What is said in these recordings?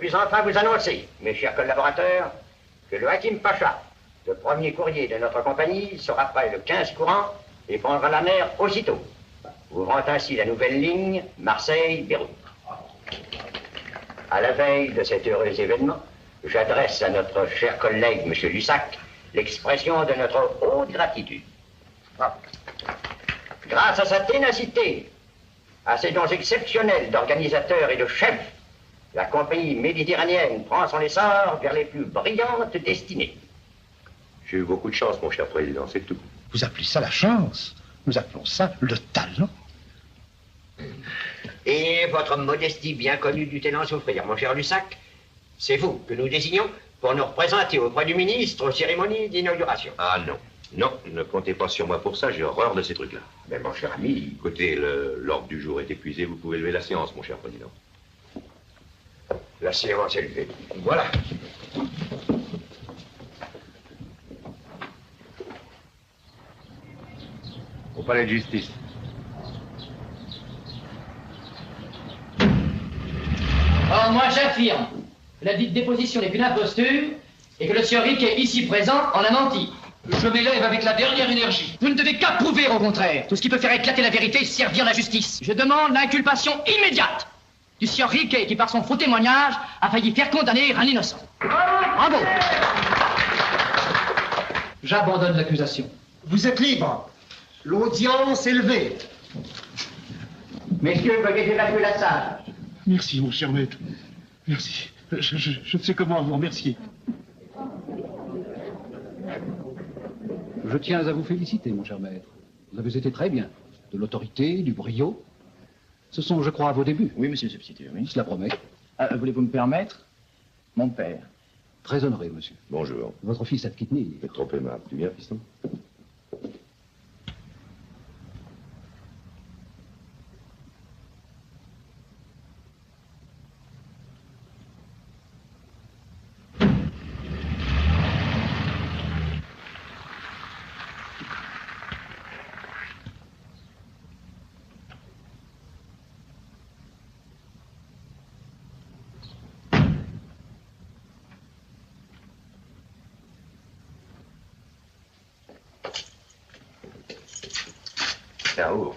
puis enfin vous annoncer, mes chers collaborateurs, que le Hakim Pacha, le premier courrier de notre compagnie, sera prêt le 15 courant et prendra la mer aussitôt, ouvrant ainsi la nouvelle ligne Marseille-Beyrouth. À la veille de cet heureux événement, j'adresse à notre cher collègue, M. Lussac, l'expression de notre haute gratitude. Grâce à sa ténacité, à ses dons exceptionnels d'organisateur et de chef, la compagnie méditerranéenne prend son essor vers les plus brillantes destinées. J'ai eu beaucoup de chance, mon cher président, c'est tout. Vous appelez ça la chance? Nous appelons ça le talent. Et votre modestie bien connue du tenant souffrir, mon cher Lussac, c'est vous que nous désignons pour nous représenter auprès du ministre aux cérémonies d'inauguration. Ah non, non, ne comptez pas sur moi pour ça, j'ai horreur de ces trucs-là. Mais mon cher ami... Écoutez, l'ordre du jour est épuisé, vous pouvez lever la séance, mon cher président. La séance est levée. Voilà. Au palais de justice. Or, moi, j'affirme que la dite déposition n'est qu'une imposture et que le sieur Riquet, ici présent, en a menti. Je m'élève avec la dernière énergie. Vous ne devez qu'approuver, au contraire. Tout ce qui peut faire éclater la vérité et servir la justice. Je demande l'inculpation immédiate du sieur Riquet qui, par son faux témoignage, a failli faire condamner un innocent. Bravo. J'abandonne l'accusation. Vous êtes libre. L'audience est levée. Messieurs, veuillez évacuer la salle. Merci, mon cher maître. Merci. Je ne sais comment vous remercier. Je tiens à vous féliciter, mon cher maître. Vous avez été très bien. De l'autorité, du brio. Ce sont, je crois, vos débuts. Oui, monsieur le substitut, oui. Cela promet. Voulez-vous me permettre? Mon père. Très honoré, monsieur. Bonjour. Votre fils a de Kidney. Vous êtes trop aimable. Tu viens, fiston? Tiens, ouvre.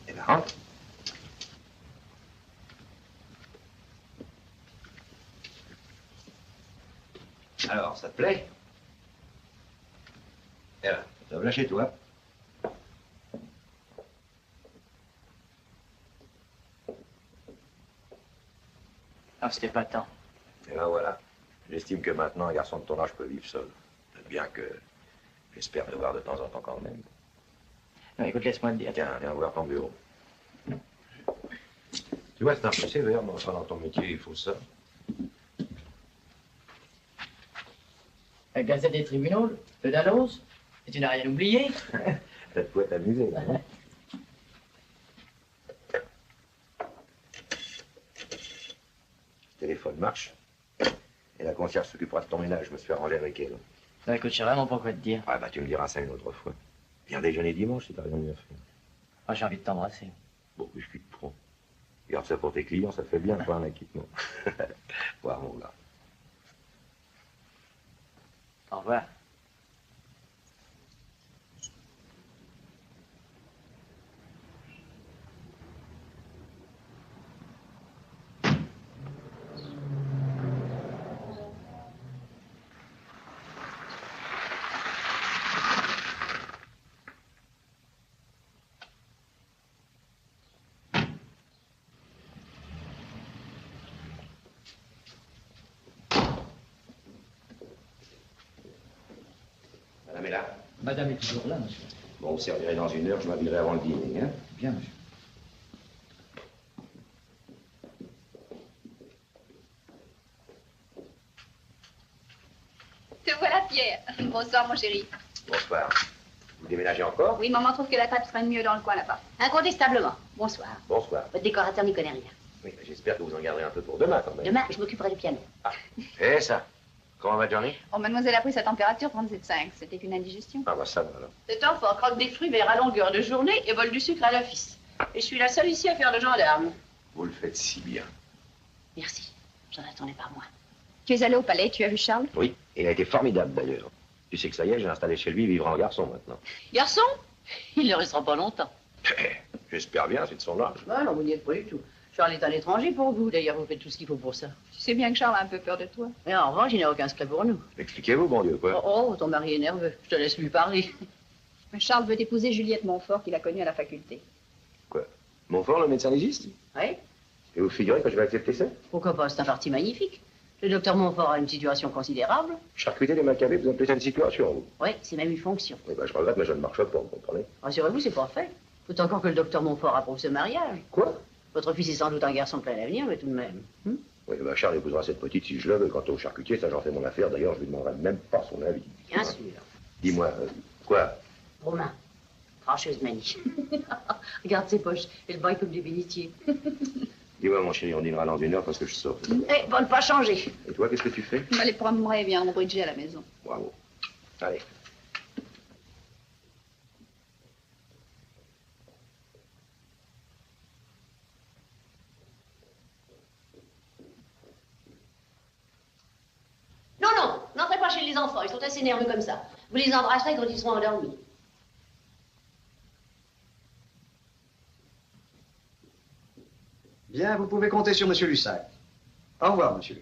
Et là, rentre. Alors, ça te plaît? Et là, ça va chez toi. Ah, c'était pas tant. Et ben voilà. J'estime que maintenant, un garçon de ton âge peut vivre seul. Bien que j'espère te voir de temps en temps quand même. Non, écoute, laisse-moi te dire. Tiens, viens voir ton bureau. Tu vois, c'est un peu sévère, mais enfin, dans ton métier, il faut ça. La Gazette des tribunaux, le Dalloz, et tu n'as rien oublié. Ça te pourrait t'amuser, là. Hein? Le téléphone marche. Et la concierge s'occupera de ton ménage. Je me suis arrangé avec elle. Non, écoute, je sais vraiment pas quoi te dire. Ah bah tu me diras ça une autre fois. Viens déjeuner dimanche si t'as rien mieux à faire. Ah, j'ai envie de t'embrasser. Bon, puis je te prends. Garde ça pour tes clients, ça te fait bien, pas un acquittement. Au revoir, mon gars. Au revoir. Madame est là? Madame est toujours là, monsieur. Bon, vous servirez dans une heure, je m'habillerai avant le dîner, hein? Bien, monsieur. Te voilà, Pierre. Bonsoir, mon chéri. Bonsoir. Vous déménagez encore? Oui, maman trouve que la table sera mieux dans le coin là-bas. Incontestablement. Bonsoir. Bonsoir. Votre décorateur n'y connaît rien. Oui, mais j'espère que vous en garderez un peu pour demain, quand même. Demain, je m'occuperai du piano. Ah, et ça? Comment va Johnny? Oh, mademoiselle a pris sa température 37,5. C'était qu'une indigestion. Ah bah ça va alors. Cet enfant croque des fruits verts à longueur de journée et vole du sucre à l'office. Et je suis la seule ici à faire le gendarme. Vous le faites si bien. Merci. J'en attendais pas moins. Tu es allé au palais, tu as vu Charles? Oui, il a été formidable d'ailleurs. Tu sais que ça y est, j'ai installé chez lui vivre en garçon maintenant. Garçon? Il ne restera pas longtemps. J'espère bien, c'est de son âge. Ah non, vous n'y êtes pas du tout. Charles est un étranger pour vous. D'ailleurs, vous faites tout ce qu'il faut pour ça. Tu sais bien que Charles a un peu peur de toi. Et en revanche, il n'a aucun secret pour nous. Expliquez-vous, bon Dieu, quoi. Oh, ton mari est nerveux. Je te laisse lui parler. Mais Charles veut épouser Juliette Montfort, qu'il a connue à la faculté. Quoi? Montfort, le médecin légiste? Oui? Et vous figurez que je vais accepter ça? Pourquoi pas? C'est un parti magnifique. Le docteur Montfort a une situation considérable. Charcuter les Maccabées, vous appelez ça une situation, vous? Oui, c'est même une fonction. Eh ben, je regrette, mais je ne marche pas, vous comprenez? Rassurez-vous, c'est pas fait. Faut encore que le docteur Montfort approuve ce mariage. Quoi? Votre fils est sans doute un garçon plein d'avenir, mais tout de même. Oui, ben, Charles épousera cette petite si je le veux. Quant au charcutier, ça j'en fais mon affaire. D'ailleurs, je lui demanderai même pas son avis. Bien sûr. Dis-moi, quoi? Romain, fâcheuse manie. Regarde ses poches, elle baille comme des bénitiers. Dis-moi, mon chéri, on dînera dans 1 heure parce que je sors. Eh, pour ne pas changer. Et toi, qu'est-ce que tu fais? Je m'allais prendre et viens au bridge à la maison. Bravo. Allez. Non, non, n'entrez pas chez les enfants, ils sont assez nerveux comme ça. Vous les embrasserez quand ils seront endormis. Bien, vous pouvez compter sur Monsieur Lussac. Au revoir, monsieur.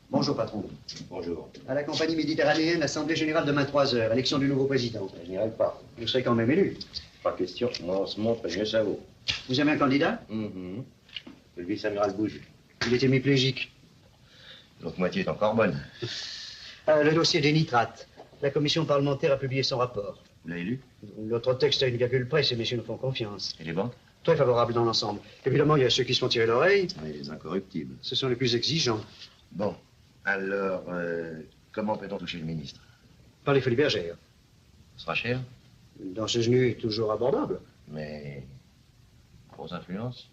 Bonjour, patron. Bonjour. À la compagnie méditerranéenne, assemblée générale demain 3h, élection du nouveau président. Je n'irai pas. Vous serez quand même élu. Pas question. Moi, on se montre, mieux ça vaut. Vous avez un candidat? Le vice-amiral Bouge. Il est hémiplégique. L'autre moitié est encore bonne. Le dossier des nitrates. La commission parlementaire a publié son rapport. Vous l'avez lu? Notre texte a une virgule près, ces messieurs nous font confiance. Et les banques? Très favorable dans l'ensemble. Évidemment, il y a ceux qui se font tirer l'oreille. Oui, les incorruptibles. Ce sont les plus exigeants. Bon, alors, comment peut-on toucher le ministre? Par les folies bergères. Ce sera cher, Dans ce nu, toujours abordable. mais grosse influence.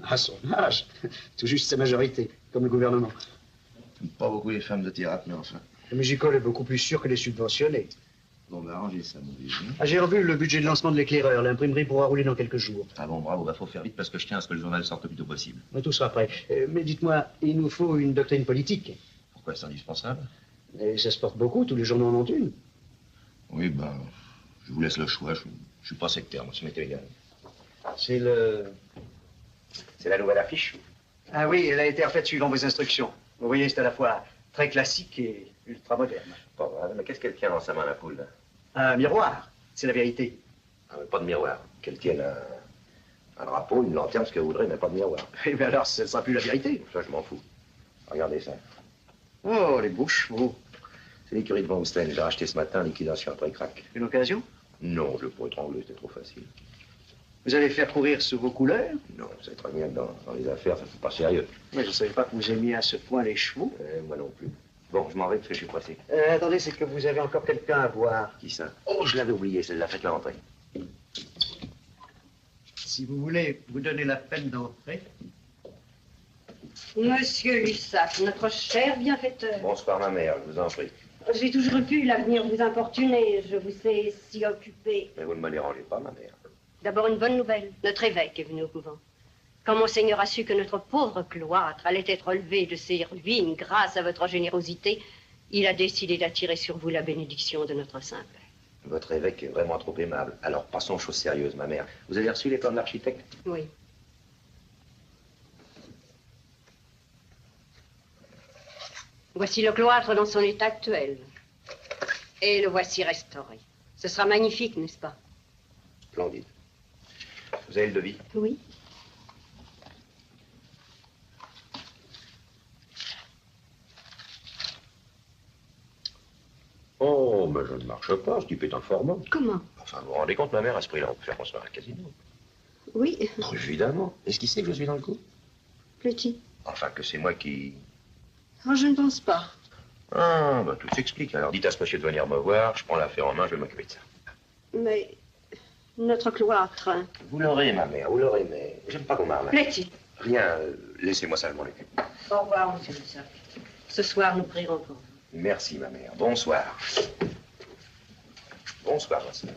À son âge. Tout juste sa majorité, comme le gouvernement. Pas beaucoup les femmes de théâtre, mais enfin. Le musical est beaucoup plus sûr que les subventionnés. Bon, ben, arrangez ça, mon vieux. Ah, j'ai revu le budget de lancement de l'éclaireur. L'imprimerie pourra rouler dans quelques jours. Ah bon, bravo, bah faut faire vite parce que je tiens à ce que le journal sorte le plus tôt possible. Mais tout sera prêt. Mais dites-moi, il nous faut une doctrine politique. Pourquoi c'est indispensable? Et ça se porte beaucoup, tous les journaux en ont une. Oui, ben, je vous laisse le choix. Je suis pas sectaire, moi, ça m'est égal. C'est la nouvelle affiche? Ah oui, elle a été refaite suivant vos instructions. Vous voyez, c'est à la fois très classique et ultra moderne. Pas vrai, mais qu'est-ce qu'elle tient dans sa main, la poule, là? Un miroir, c'est la vérité. Ah, mais pas de miroir. Qu'elle tienne un drapeau, une lanterne, ce qu'elle voudrait, mais pas de miroir. Eh bien alors, ce ne sera plus la vérité. Ça, je m'en fous. Regardez ça. Oh, les beaux chevaux. C'est l'écurie de Van Osten. J'ai racheté ce matin, liquidation après crack. Une occasion? Non, je le pourrais étrangler, c'était trop facile. Vous allez faire courir sous vos couleurs? Non, c'est très bien que dans les affaires, ça fait pas sérieux. Mais je ne savais pas que vous aimiez à ce point les chevaux. Moi non plus. Bon, je m'en vais parce que je suis pressé. Attendez, c'est que vous avez encore quelqu'un à voir. Qui ça? Oh, je l'avais oublié, celle-là. Faites-la rentrer. Si vous voulez vous donner la peine d'entrer. Monsieur Lussac, notre cher bienfaiteur. Bonsoir, ma mère, je vous en prie. J'ai toujours pu l'avenir vous importuner, je vous sais si occupé. Mais vous ne me dérangez pas, ma mère. D'abord une bonne nouvelle, notre évêque est venu au couvent. Quand Monseigneur a su que notre pauvre cloître allait être relevé de ses ruines grâce à votre générosité, il a décidé d'attirer sur vous la bénédiction de notre Saint-Père. Votre évêque est vraiment trop aimable. Alors, passons aux choses sérieuses, ma mère. Vous avez reçu les plans de l'architecte? Oui. Voici le cloître dans son état actuel. Et le voici restauré. Ce sera magnifique, n'est-ce pas? Splendide. Vous avez le devis? Oui. Oh, mais je ne marche pas, ce type est informant. Comment? Enfin, vous vous rendez compte, ma mère, à ce prix-là, on peut faire construire un casino. Oui. Oh, évidemment. Est-ce qu'il sait que je suis dans le coup? Petit. Enfin, que c'est moi qui... Oh, je ne pense pas. Ah, ben tout s'explique. Alors, dites à ce monsieur de venir me voir, je prends l'affaire en main, je vais m'occuper de ça. Mais notre cloître... Vous l'aurez, ma mère, vous l'aurez, mais j'aime pas qu'on m'arnaque. Letty. Rien, laissez-moi ça, je m'en occupe. Au revoir, monsieur Lussac. Ce soir, nous prierons pour vous. Merci, ma mère. Bonsoir. Bonsoir, ma sœur.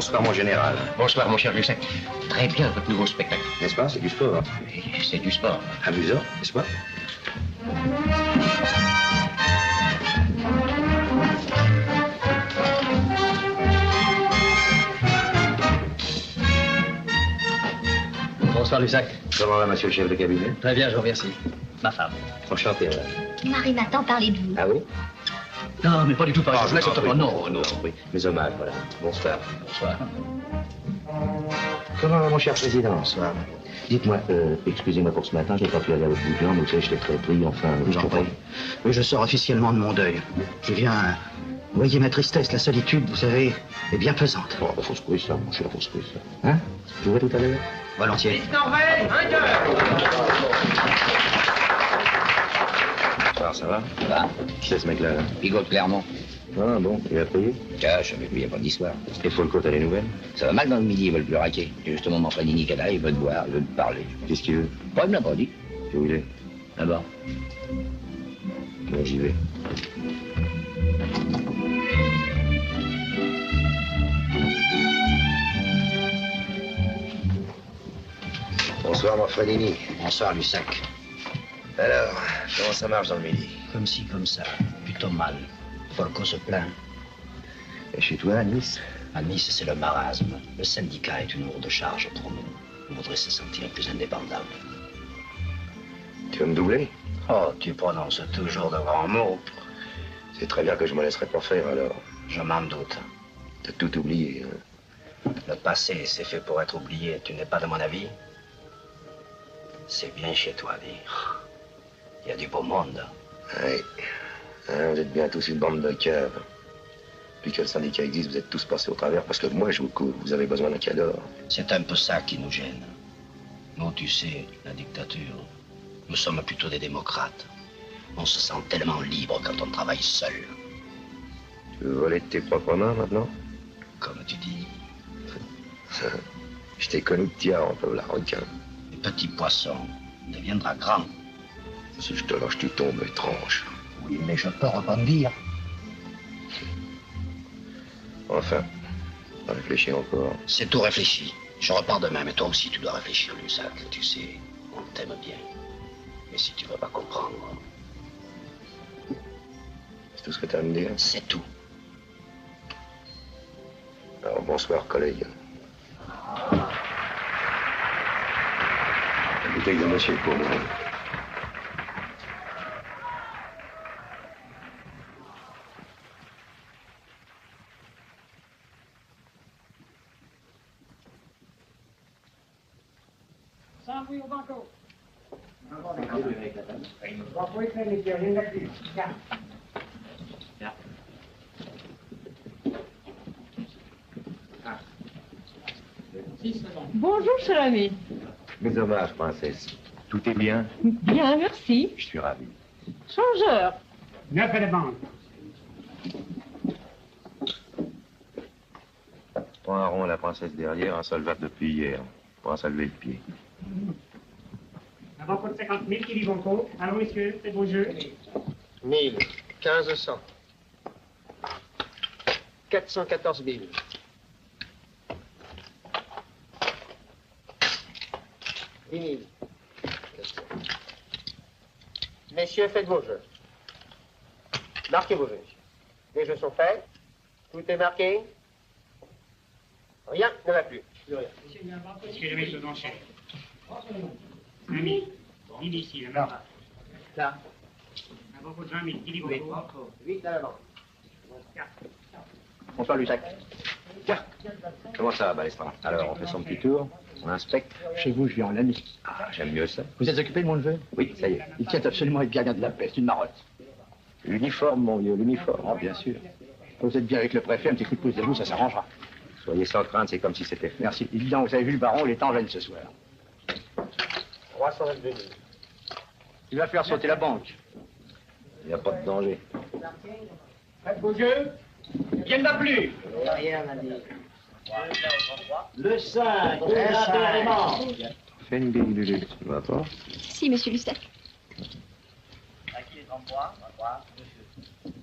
Bonsoir, mon général. Bonsoir, mon cher Lucet. Très bien, votre nouveau spectacle. N'est-ce pas? C'est du sport. Oui, c'est du sport. Amusant, n'est-ce pas? Bonsoir, Lusac. Comment va, monsieur le chef de cabinet? Très bien, je vous remercie. Ma femme. Enchanté, madame. Marie m'attend, parler de vous. Ah oui? Non, mais pas du tout pareil. Je n'accepte pas. Non, non, oui. Mes hommages, voilà. Bonsoir. Bonsoir. Comment va, mon cher président? Bonsoir. Dites-moi, excusez-moi pour ce matin, j'ai pas pu aller à votre bouillon, mais vous savez, j'étais très pris, enfin, Je vous en prie. Oui, je sors officiellement de mon deuil. Je viens... Vous voyez, ma tristesse, la solitude, vous savez, est bien pesante. Bon, bah, faut se courir ça, mon cher, faut se courir ça. Hein? Je vous vois tout à l'heure? Volontiers. Ça va? Ça va? Qui c'est ce mec-là? Là? Bigot Clermont. Ah bon, il a payé? Cash, avec lui, il n'y a pas d'histoire. Et Folco, t'as les nouvelles? Ça va mal dans le midi, ils veulent plus raquer. J'ai justement mon frère Nini qui est là, il veut te voir, il veut te parler. Qu'est-ce qu'il veut? Pas, il me l'a pas dit. Et où il est? D'abord. Bon, j'y vais. Bonsoir, mon frère Nini. Bonsoir, Lussac. Alors, comment ça marche dans le midi? Comme ci, comme ça. Plutôt mal. Folco se plaint. Et chez toi, à Nice? À Nice, c'est le marasme. Le syndicat est une lourde charge pour nous. On voudrait se sentir plus indépendable. Tu veux me doubler? Oh, tu prononces toujours de grands mots. C'est très bien que je me laisserai pas faire, alors. Je m'en doute. T'as tout oublié, hein? Le passé, c'est fait pour être oublié. Tu n'es pas de mon avis? C'est bien chez toi, dire. Il y a du beau monde. Oui. Hein, vous êtes bien tous une bande de caves. Depuis que le syndicat existe, vous êtes tous passés au travers parce que moi, je vous couvre. Vous avez besoin d'un cador. C'est un peu ça qui nous gêne. Nous, tu sais, la dictature, nous sommes plutôt des démocrates. On se sent tellement libre quand on travaille seul. Tu veux voler de tes propres mains, maintenant? Comme tu dis. Je t'ai connu de tiers, un peu, la requin. Le petit poisson deviendra grand. Si je te lâche, tu tombes étrange. Oui, mais je peux rebondir. Enfin, réfléchis encore. C'est tout réfléchi. Je repars demain, mais toi aussi, tu dois réfléchir, Lussac. Tu sais, on t'aime bien. Mais si tu veux pas comprendre... C'est tout ce que tu as à me dire? C'est tout. Alors, bonsoir, collègue. La bouteille de monsieur pour moi. Sans-bruit au banco. Bonjour, cher ami. Mes hommages, princesse. Tout est bien? Bien, merci. Je suis ravi. Changeur. 9 à la banque. Prends un rond à la princesse derrière, un solvable depuis hier. Pour un lever le pied. Un banco de 50 000 qui dit banco. Allô, messieurs, c'est beau jeu. 1000, 1500. 414 000. 10 000. Messieurs, faites vos jeux. Marquez vos jeux. Les jeux sont faits. Tout est marqué. Rien ne va plus. Plus rien. Excusez-moi, je vous enchaîne. Ami, il est ici, là. Là. Un banco de 20 000 qui dit banco. 8 à l'avant. Bonsoir, Lussac. Tiens, comment ça va, Balestra? Alors, on fait son petit tour, on inspecte. Chez vous, je viens en ami. Ah, j'aime mieux ça. Vous êtes occupé de mon neveu? Oui, ça y est. Il tient absolument à être gardien de la peste, une marotte. L'uniforme, mon vieux, l'uniforme. Oh, bien sûr. Vous êtes bien avec le préfet, un petit coup de pouce de vous, ça s'arrangera. Soyez sans crainte, c'est comme si c'était fait. Merci. Et dis donc, vous avez vu le baron, les temps viennent ce soir. 322 000. Il va faire sauter la banque. Il n'y a pas de danger. Faites vos jeux. Il n'y en a plus. Rien à dire. Le 5, Fais une gueule, tu ne vas pas? Si, monsieur Lussac. À qui les 33? 33, monsieur.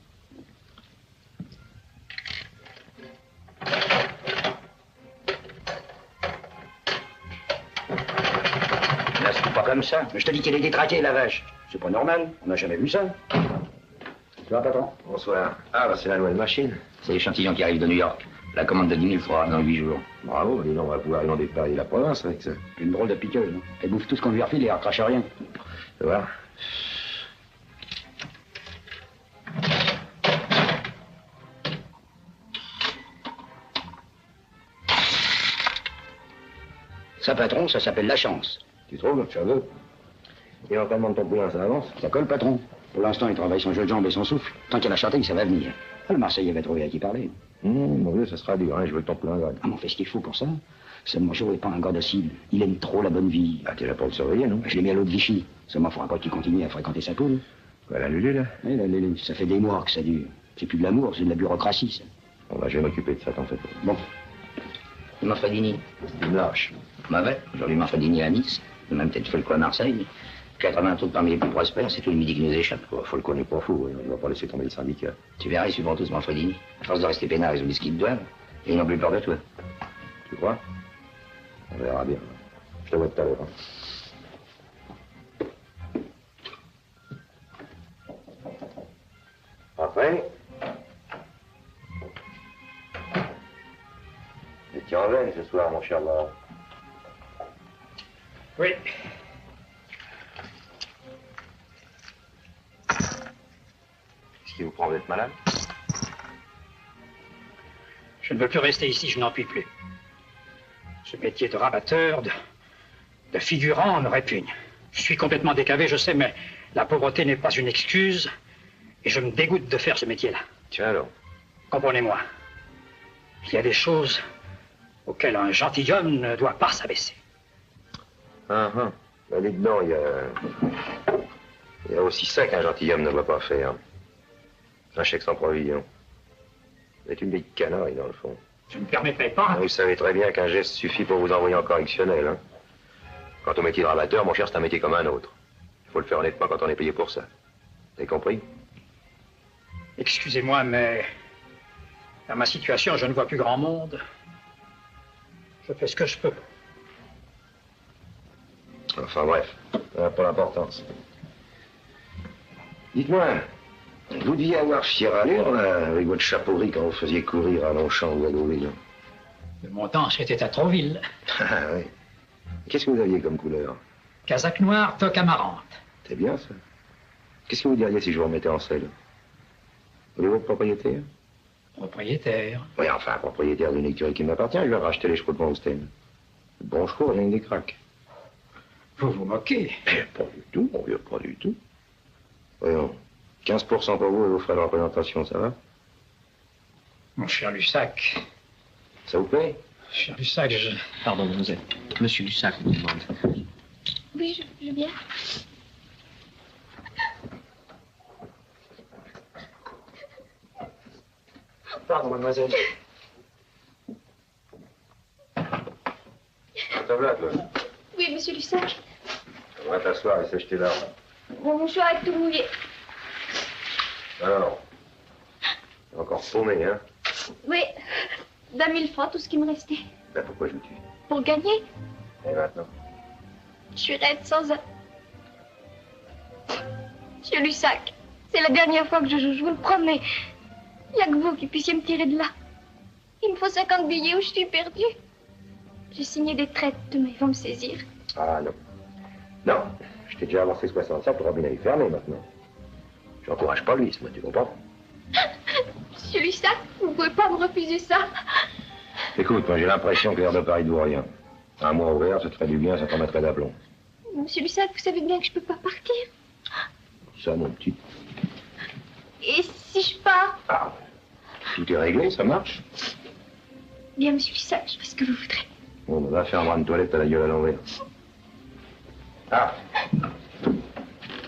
comme ça. Je te dis qu'elle est détraquée, la vache. C'est pas normal. On n'a jamais vu ça. Tu vois, patron? Bonsoir. Ah, bah c'est la nouvelle machine. C'est l'échantillon qui arrive de New York. La commande de 10 000 francs dans 8 jours. Bravo, dis donc, on va pouvoir inonder Paris et la province avec ça. Une drôle de piqueuse, non? Elle bouffe tout ce qu'on lui refile et elle recrache rien. Tu vois? Ça, patron, ça s'appelle la chance. Tu trouves, Chaveux? Et l'entraînement de ton poulain, ça avance? Ça colle, patron. Pour l'instant, il travaille son jeu de jambes et son souffle. Tant qu'il a chanté, ça va venir. Ah, le Marseillais va trouver à qui parler. Mon vieux, ça sera dur, hein, je veux que ton poulain gagne. Ah, mais on fait ce qu'il faut pour ça. Ce Mongeau est pas un gars docile. Il aime trop la bonne vie. Ah, t'es là pour le surveiller, non? Je l'ai mis à l'eau de Vichy. Seulement, faudra pas qu'il continue à fréquenter sa poule. Quoi, la Lulu, là? Oui, la Lulu. Ça fait des mois que ça dure. C'est plus de l'amour, c'est de la bureaucratie, ça. Bon, bah, je vais m'occuper de ça, t'en fais pas. Bon. Manfredini. Il me lâche. Mauvais. Aujourd'hui, Manfredini à Nice. Il m'a peut-être fait le coup à Marseille. 80 trucs parmi les plus prospères, c'est tout le midi qui nous échappe. Oh, faut le qu'on n'est pas fou, hein. On va pas laisser tomber le syndicat. Tu verras, ils suivront tous Manfredini. À force de rester peinards, ils oublient ce qu'ils te doivent. Et ils n'ont plus peur de toi. Tu crois? On verra bien. Je te vois tout à l'heure. Après? Vous étiez en veine ce soir, mon cher Laurent. Oui. Qu'est-ce qui vous prend? Vous êtes malade? Je ne veux plus rester ici, je n'en puis plus. Ce métier de rabatteur, de figurant me répugne. Je suis complètement décavé, je sais, mais la pauvreté n'est pas une excuse et je me dégoûte de faire ce métier-là. Tiens alors. Comprenez-moi. Il y a des choses auxquelles un gentilhomme ne doit pas s'abaisser. Là, dedans, il y a aussi ça qu'un gentilhomme ne doit pas faire. Un chèque sans provision. Vous êtes une vieille canaille, dans le fond. Je ne me permettrai pas. Vous savez très bien qu'un geste suffit pour vous envoyer en correctionnel, hein. Quant au métier de rabatteur, mon cher, c'est un métier comme un autre. Il faut le faire honnêtement quand on est payé pour ça. Vous avez compris? Excusez-moi, mais dans ma situation, je ne vois plus grand monde. Je fais ce que je peux. Enfin bref, ça n'a pas l'importance. Dites-moi, vous deviez avoir fière allure, là, avec votre chapeaurie quand vous faisiez courir à Longchamp ou à Deauville. De mon temps, j'étais à Trouville. Ah oui. Qu'est-ce que vous aviez comme couleur? Casaque noire, toque amarante. C'est bien, ça. Qu'est-ce que vous diriez si je vous remettais en selle? Voulez-vous être propriétaire? Propriétaire. Oui, enfin, propriétaire d'une écurie qui m'appartient, je vais racheter les chevaux de Monstein. Bon chevaux, rien que des craques. Vous vous moquez? Pas du tout, mon vieux, pas du tout. Voyons, 15% pour vous et vos frais de représentation, ça va? Mon cher Lussac. Ça vous plaît? Cher Lussac, je... Pardon, mademoiselle. Monsieur Lussac vous demande. Oui, je viens. Pardon, mademoiselle. Ta blague, là. Oui, monsieur Lussac. On va t'asseoir et s'acheter là. Mon mouchoir est tout mouillé. Alors, encore paumé, hein? Oui, 20 000 francs, tout ce qui me restait. Ben pourquoi joues-tu? Pour gagner, Et maintenant? je suis raide sans un. Monsieur Lussac, c'est la dernière fois que je joue, je vous le promets. Il n'y a que vous qui puissiez me tirer de là. Il me faut 50 billets ou je suis perdue. J'ai signé des traites, demain ils vont me saisir. Ah non. Non, je t'ai déjà avancé 65, le robinet est fermé maintenant. J'encourage pas lui, moi, tu comprends? Monsieur Lussac, vous ne pouvez pas me refuser ça. Écoute, moi j'ai l'impression que l'air de Paris ne vaut rien. Un mois ouvert, ça te ferait du bien, ça t'en mettrait d'aplomb. Monsieur Lussac, vous savez bien que je peux pas partir. Ça, mon petit. Et si je pars? Ah, tout est réglé, ça marche. Bien, monsieur Lussac, je fais ce que vous voudrez. Bon, ben, va faire un bras de toilette, t'as la gueule à l'envers. Ah,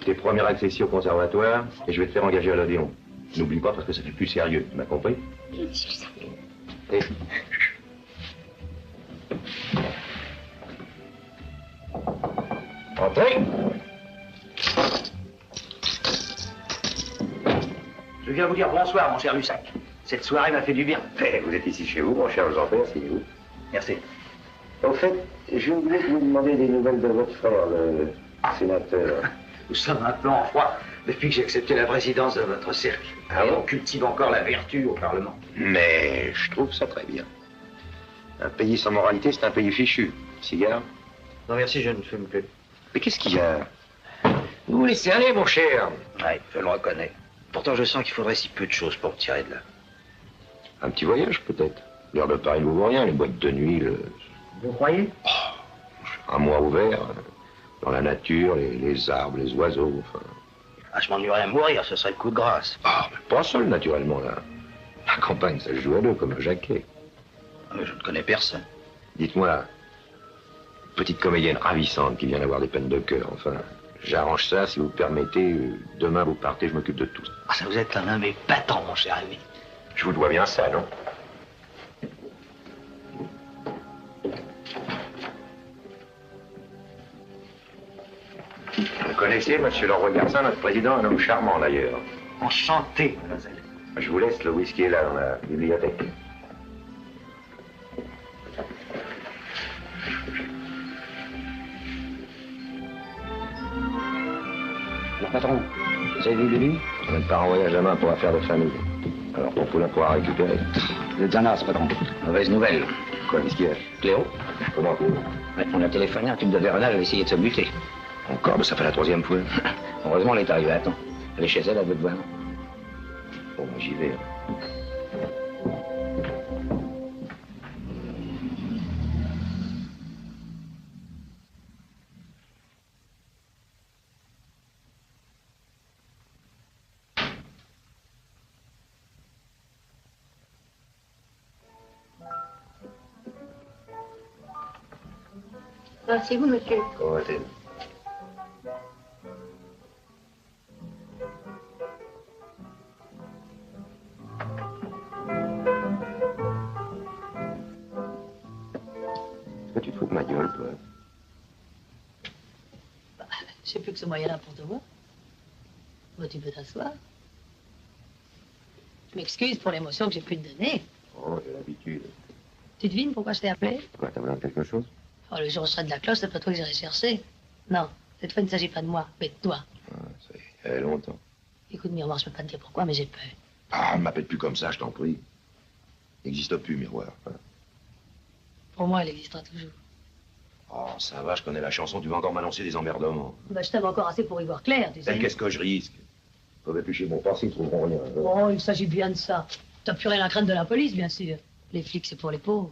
tes premières accessions au conservatoire, et je vais te faire engager à l'Odéon. N'oublie pas, parce que ça fait plus sérieux, tu m'as compris? Monsieur Lussac. Et... Entrez. Je viens vous dire bonsoir, mon cher Lussac. Cette soirée m'a fait du bien. Eh, vous êtes ici chez vous, mon cher, je vous en prie, asseyez-vous. Merci. Au fait, je voulais vous demander des nouvelles de votre frère, Sénateur. Nous sommes un peu en froid depuis que j'ai accepté la présidence de votre cercle. On cultive encore la vertu au Parlement. Mais je trouve ça très bien. Un pays sans moralité, c'est un pays fichu. Cigare? Non, merci, je ne fume plus. Mais qu'est-ce qu'il y a? Vous vous laissez aller, mon cher. Oui, je le reconnais. Pourtant, je sens qu'il faudrait si peu de choses pour me tirer de là. Un petit voyage, peut-être. L'air de Paris ne vous vaut rien, les boîtes de nuit, Vous croyez? un mois ouvert, dans la nature, les arbres, les oiseaux, enfin... Ah, je m'ennuierais à mourir, ce serait le coup de grâce. Ah, mais pas seul, naturellement, là. La campagne, ça se joue à deux, comme un jaquet. Mais je ne connais personne. Dites-moi, petite comédienne ravissante qui vient d'avoir des peines de cœur, enfin... J'arrange ça, si vous permettez. Demain, vous partez, je m'occupe de tout. Ah, ça vous êtes un homme épatant, mon cher ami. Je vous dois bien ça, non? Vous connaissez, monsieur Leroy Garcin, notre président, un homme charmant, d'ailleurs. Enchanté, mademoiselle. Je vous laisse, le whisky est là, dans la bibliothèque. Alors, patron, vous avez vu Lulu? On est pas en voyage à main pour affaires de famille. Alors, ton poulain pourra récupérer. Vous êtes un as, patron. Mauvaise nouvelle. Quoi, qu'est-ce qu'il y a? Cléo? Comment, Cléo? Ouais, on a téléphoné, un type de Verona avait essayé de se buter. Encore? Mais ça fait la 3e fois. Heureusement, elle est arrivée à temps. Elle est chez elle, elle veut te voir. Bon, j'y vais. C'est vous, monsieur. Comment va-t-elle? Est-ce que tu te fous de ma gueule, toi? Je sais plus que ce moyen-là pour te voir. Bah, tu peux t'asseoir. Je m'excuse pour l'émotion que j'ai pu te donner. Oh, j'ai l'habitude. Tu devines pourquoi je t'ai appelé? Quoi, t'as besoin de quelque chose? Oh, le jour où je serai de la cloche, c'est pas toi que j'irai chercher. Non, cette fois, il ne s'agit pas de moi, mais de toi. Ah, ça y est, longtemps. Écoute, Miroir, je peux pas te dire pourquoi, mais j'ai peur. Ah, ne m'appelle plus comme ça, je t'en prie. N'existe plus, miroir. Hein. Pour moi, elle existera toujours. Oh, ça va, je connais la chanson, tu vas encore m'annoncer des emmerdements. Bah, je t'aime encore assez pour y voir clair, tu sais. Qu'est-ce que je risque? Faut éplucher mon passé, ils trouveront rien. Hein. Oh, il s'agit bien de ça. T'as plus rien à craindre de la police, bien sûr. Les flics, c'est pour les pauvres.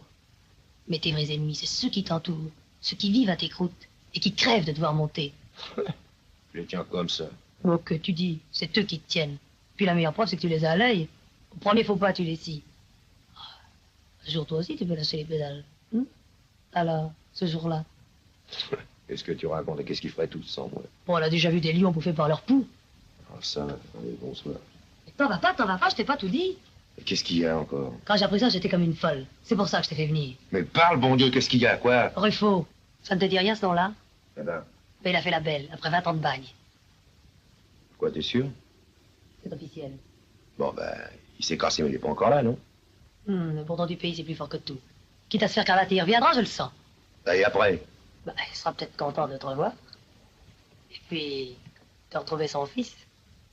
Mais tes vrais ennemis, c'est ceux qui t'entourent, ceux qui vivent à tes croûtes et qui crèvent de devoir monter. Je les tiens comme ça. Oh, que tu dis, c'est eux qui te tiennent. Puis la meilleure preuve, c'est que tu les as à l'œil. Au premier faux pas, tu les scies. Ce jour, toi aussi, tu peux lâcher les pédales. Alors, ce jour-là. Qu'est-ce que tu racontes et qu'est-ce qu'ils feraient tous sans moi? Bon, on a déjà vu des lions bouffés par leur poux. Ah, ça, allez, bonsoir. T'en vas pas, je t'ai pas tout dit. Qu'est-ce qu'il y a encore? Quand j'ai appris ça, j'étais comme une folle. C'est pour ça que je t'ai fait venir. Mais parle, bon Dieu, qu'est-ce qu'il y a, quoi? Ruffo, ça ne te dit rien, ce nom-là? Eh ben, Mais il a fait la belle, après 20 ans de bagne. quoi, t'es sûr? C'est officiel. Bon, ben, il s'est cassé, mais il est pas encore là, non? Le bourdon du pays, c'est plus fort que tout. Quitte à se faire cravater, il reviendra, je le sens. Et après? Bah, il sera peut-être content de te revoir. Et puis, de retrouver son fils.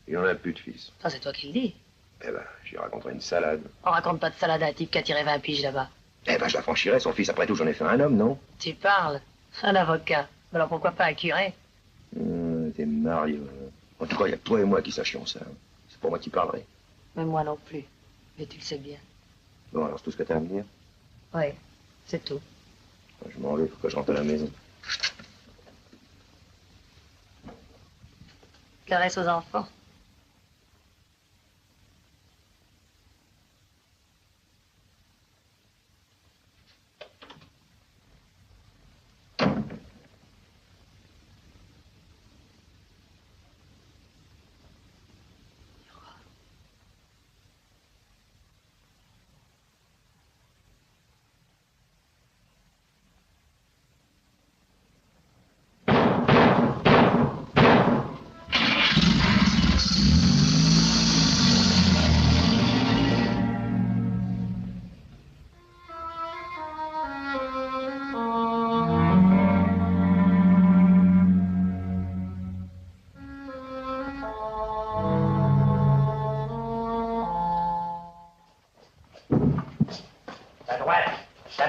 Il en a plus de fils. Ça, c'est toi qui le dis. Eh ben, j'y raconterai une salade. On raconte pas de salade à un type qui a tiré 20 piges là-bas. Eh ben, je la franchirai, son fils. Après tout, j'en ai fait un homme, non? Tu parles? Un avocat. Alors pourquoi pas un curé? T'es marié. En tout cas, il y a que toi et moi qui sachions ça. C'est pour moi qui parlerai. Mais moi non plus. Mais tu le sais bien. Bon, alors, c'est tout ce que t'as à me dire? Ouais, c'est tout. Je m'en vais, faut que je rentre à la maison. Caresse aux enfants.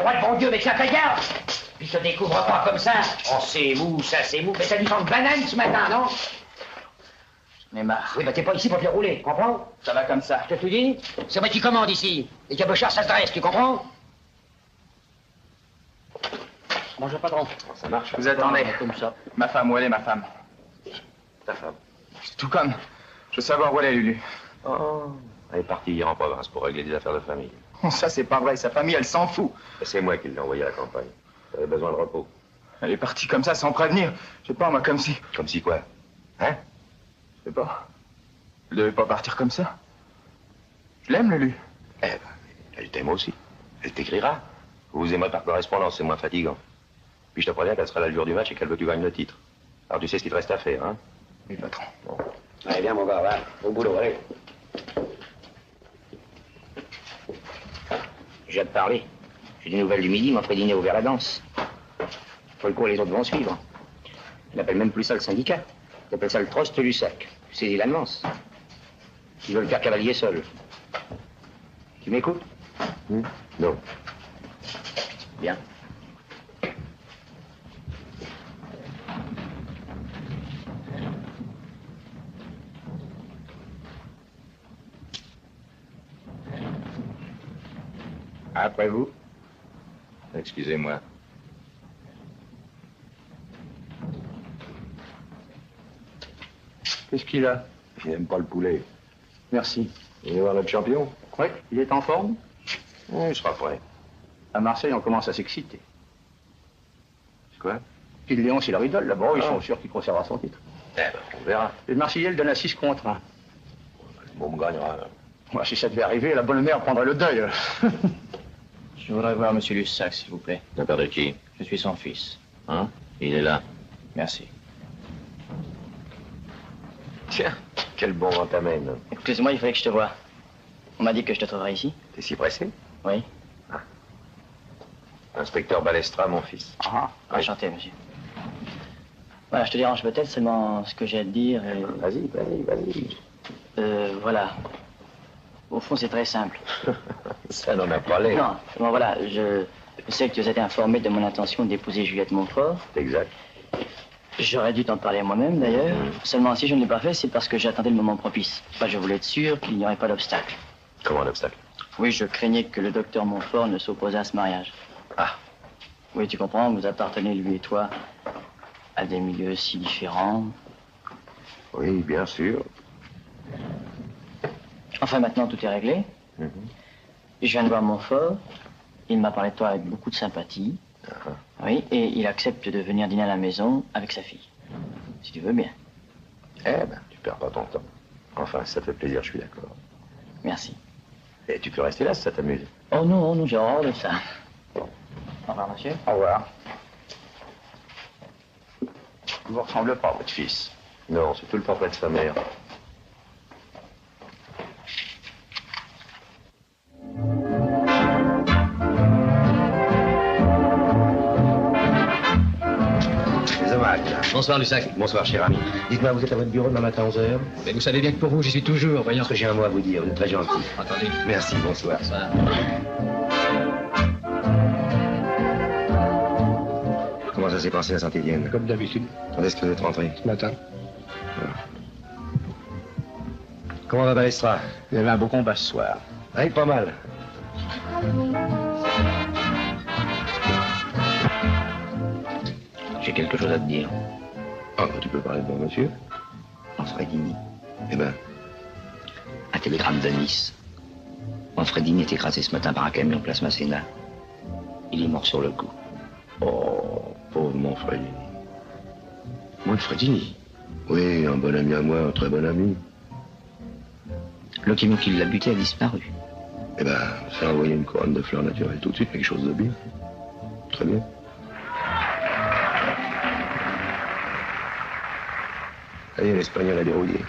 roi de bon Dieu, mais tiens, fais gaffe. Puis se découvre pas comme ça. Oh, c'est mou, ça, c'est mou. Mais t'as du sang de banane ce matin, non? J'en ai marre. Oui, bah t'es pas ici pour te les rouler, comprends? Ça va comme ça. Je te dis, c'est moi qui commande ici. Les cabochards, ça se dresse, tu comprends? Bonjour, patron. Ça marche. Vous attendez. Comme ça. Ma femme, où elle est, ma femme? Ta femme. C'est tout comme. Je veux savoir où elle est, Lulu. Oh, elle est partie hier en province pour régler des affaires de famille. Oh, ça, c'est pas vrai. Sa famille, elle s'en fout. C'est moi qui l'ai envoyée à la campagne. Elle avait besoin de repos. Elle est partie comme ça, sans prévenir. Je sais pas, moi, comme si... Comme si quoi? Hein? Je sais pas. Elle devait pas partir comme ça. Je l'aime, Lulu. Eh ben, elle t'aime aussi. Elle t'écrira. Vous vous aimerez par correspondance, c'est moins fatigant. Puis je te préviens qu'elle sera là le jour du match et qu'elle veut que tu gagnes le titre. Alors tu sais ce qu'il te reste à faire, hein? Oui, patron. Bon. Allez, viens, mon gars, va. Au boulot, allez. J'ai hâte de parler. J'ai des nouvelles du midi, m'a fait dîner ouvert la danse. Faut le coup, les autres vont suivre. Il n'appelle même plus ça le syndicat. Il appelle ça le Trost Lussac. Tu sais, l'annonce. Ils veulent faire cavalier seul. Tu m'écoutes? Non. Bien. Après vous. Excusez-moi. Qu'est-ce qu'il a? Il n'aime pas le poulet. Merci. Vous voulez voir notre champion? Oui, il est en forme? Oui, il sera prêt. À Marseille, on commence à s'exciter. Quoi? Puis Léon, c'est leur idole. Là-bas, ils sont sûrs qu'il conservera son titre. Eh ben, on verra. Le Marseillais le donne à 6 contre 1. Bon, me gagnera. Moi, si ça devait arriver, la bonne mère prendrait le deuil. Je voudrais voir Monsieur Lussac, s'il vous plaît. De père de qui? Je suis son fils. Hein? Il est là. Merci. Tiens, quel bon vent t'amène. Excuse-moi, il fallait que je te voie. On m'a dit que je te trouverais ici. T'es si pressé? Oui. Inspecteur Balestra, mon fils. Ah, enchanté, monsieur. Voilà, je te dérange peut-être seulement ce que j'ai à te dire. Vas-y, vas-y, vas-y. Voilà. Au fond, c'est très simple. Ça n'en a pas l'air. Non, bon, voilà, je sais que tu as été informé de mon intention d'épouser Juliette Montfort. Exact. J'aurais dû t'en parler moi-même, d'ailleurs. Seulement, si je ne l'ai pas fait, c'est parce que j'attendais le moment propice. Enfin, je voulais être sûr qu'il n'y aurait pas d'obstacle. Comment un obstacle? Oui, je craignais que le docteur Montfort ne s'opposât à ce mariage. Ah. Oui, tu comprends, vous appartenez, lui et toi, à des milieux si différents. Oui, bien sûr. Enfin, maintenant, tout est réglé. Je viens de voir Montfort. Il m'a parlé de toi avec beaucoup de sympathie. Oui, et il accepte de venir dîner à la maison avec sa fille. Si tu veux bien. Eh ben, tu perds pas ton temps. Enfin, si ça te fait plaisir, je suis d'accord. Merci. Et tu peux rester là si ça t'amuse. Oh non, non, j'ai horreur de ça. Au revoir, monsieur. Au revoir. Il vous ressemble pas, votre fils. Non, c'est tout le portrait de sa mère. Bonsoir, Lussac. Bonsoir, cher ami. Dites-moi, vous êtes à votre bureau demain matin à 11h? Mais vous savez bien que pour vous, j'y suis toujours, voyons. Parce que j'ai un mot à vous dire, vous êtes très gentil. Attendez. Merci, bonsoir. Bonsoir. Comment ça s'est passé à Saint-Étienne? Comme d'habitude. Quand est-ce que vous êtes rentré? Ce matin. Comment va Balestra? Il y avait un beau combat ce soir. Oui, pas mal. J'ai quelque chose à te dire. Ah, tu peux parler de bon monsieur? Manfredini. Eh ben? Un télégramme de Nice. Manfredini est écrasé ce matin par un camion place Masséna. Il est mort sur le coup. Oh, pauvre Manfredini. Manfredini? Oui, un bon ami à moi, un très bon ami. Le camion qui l'a buté a disparu. Eh ben, ça a envoyé une couronne de fleurs naturelles tout de suite, quelque chose de bien. Très bien. Ça y est, l'Espagnol a dérouillé.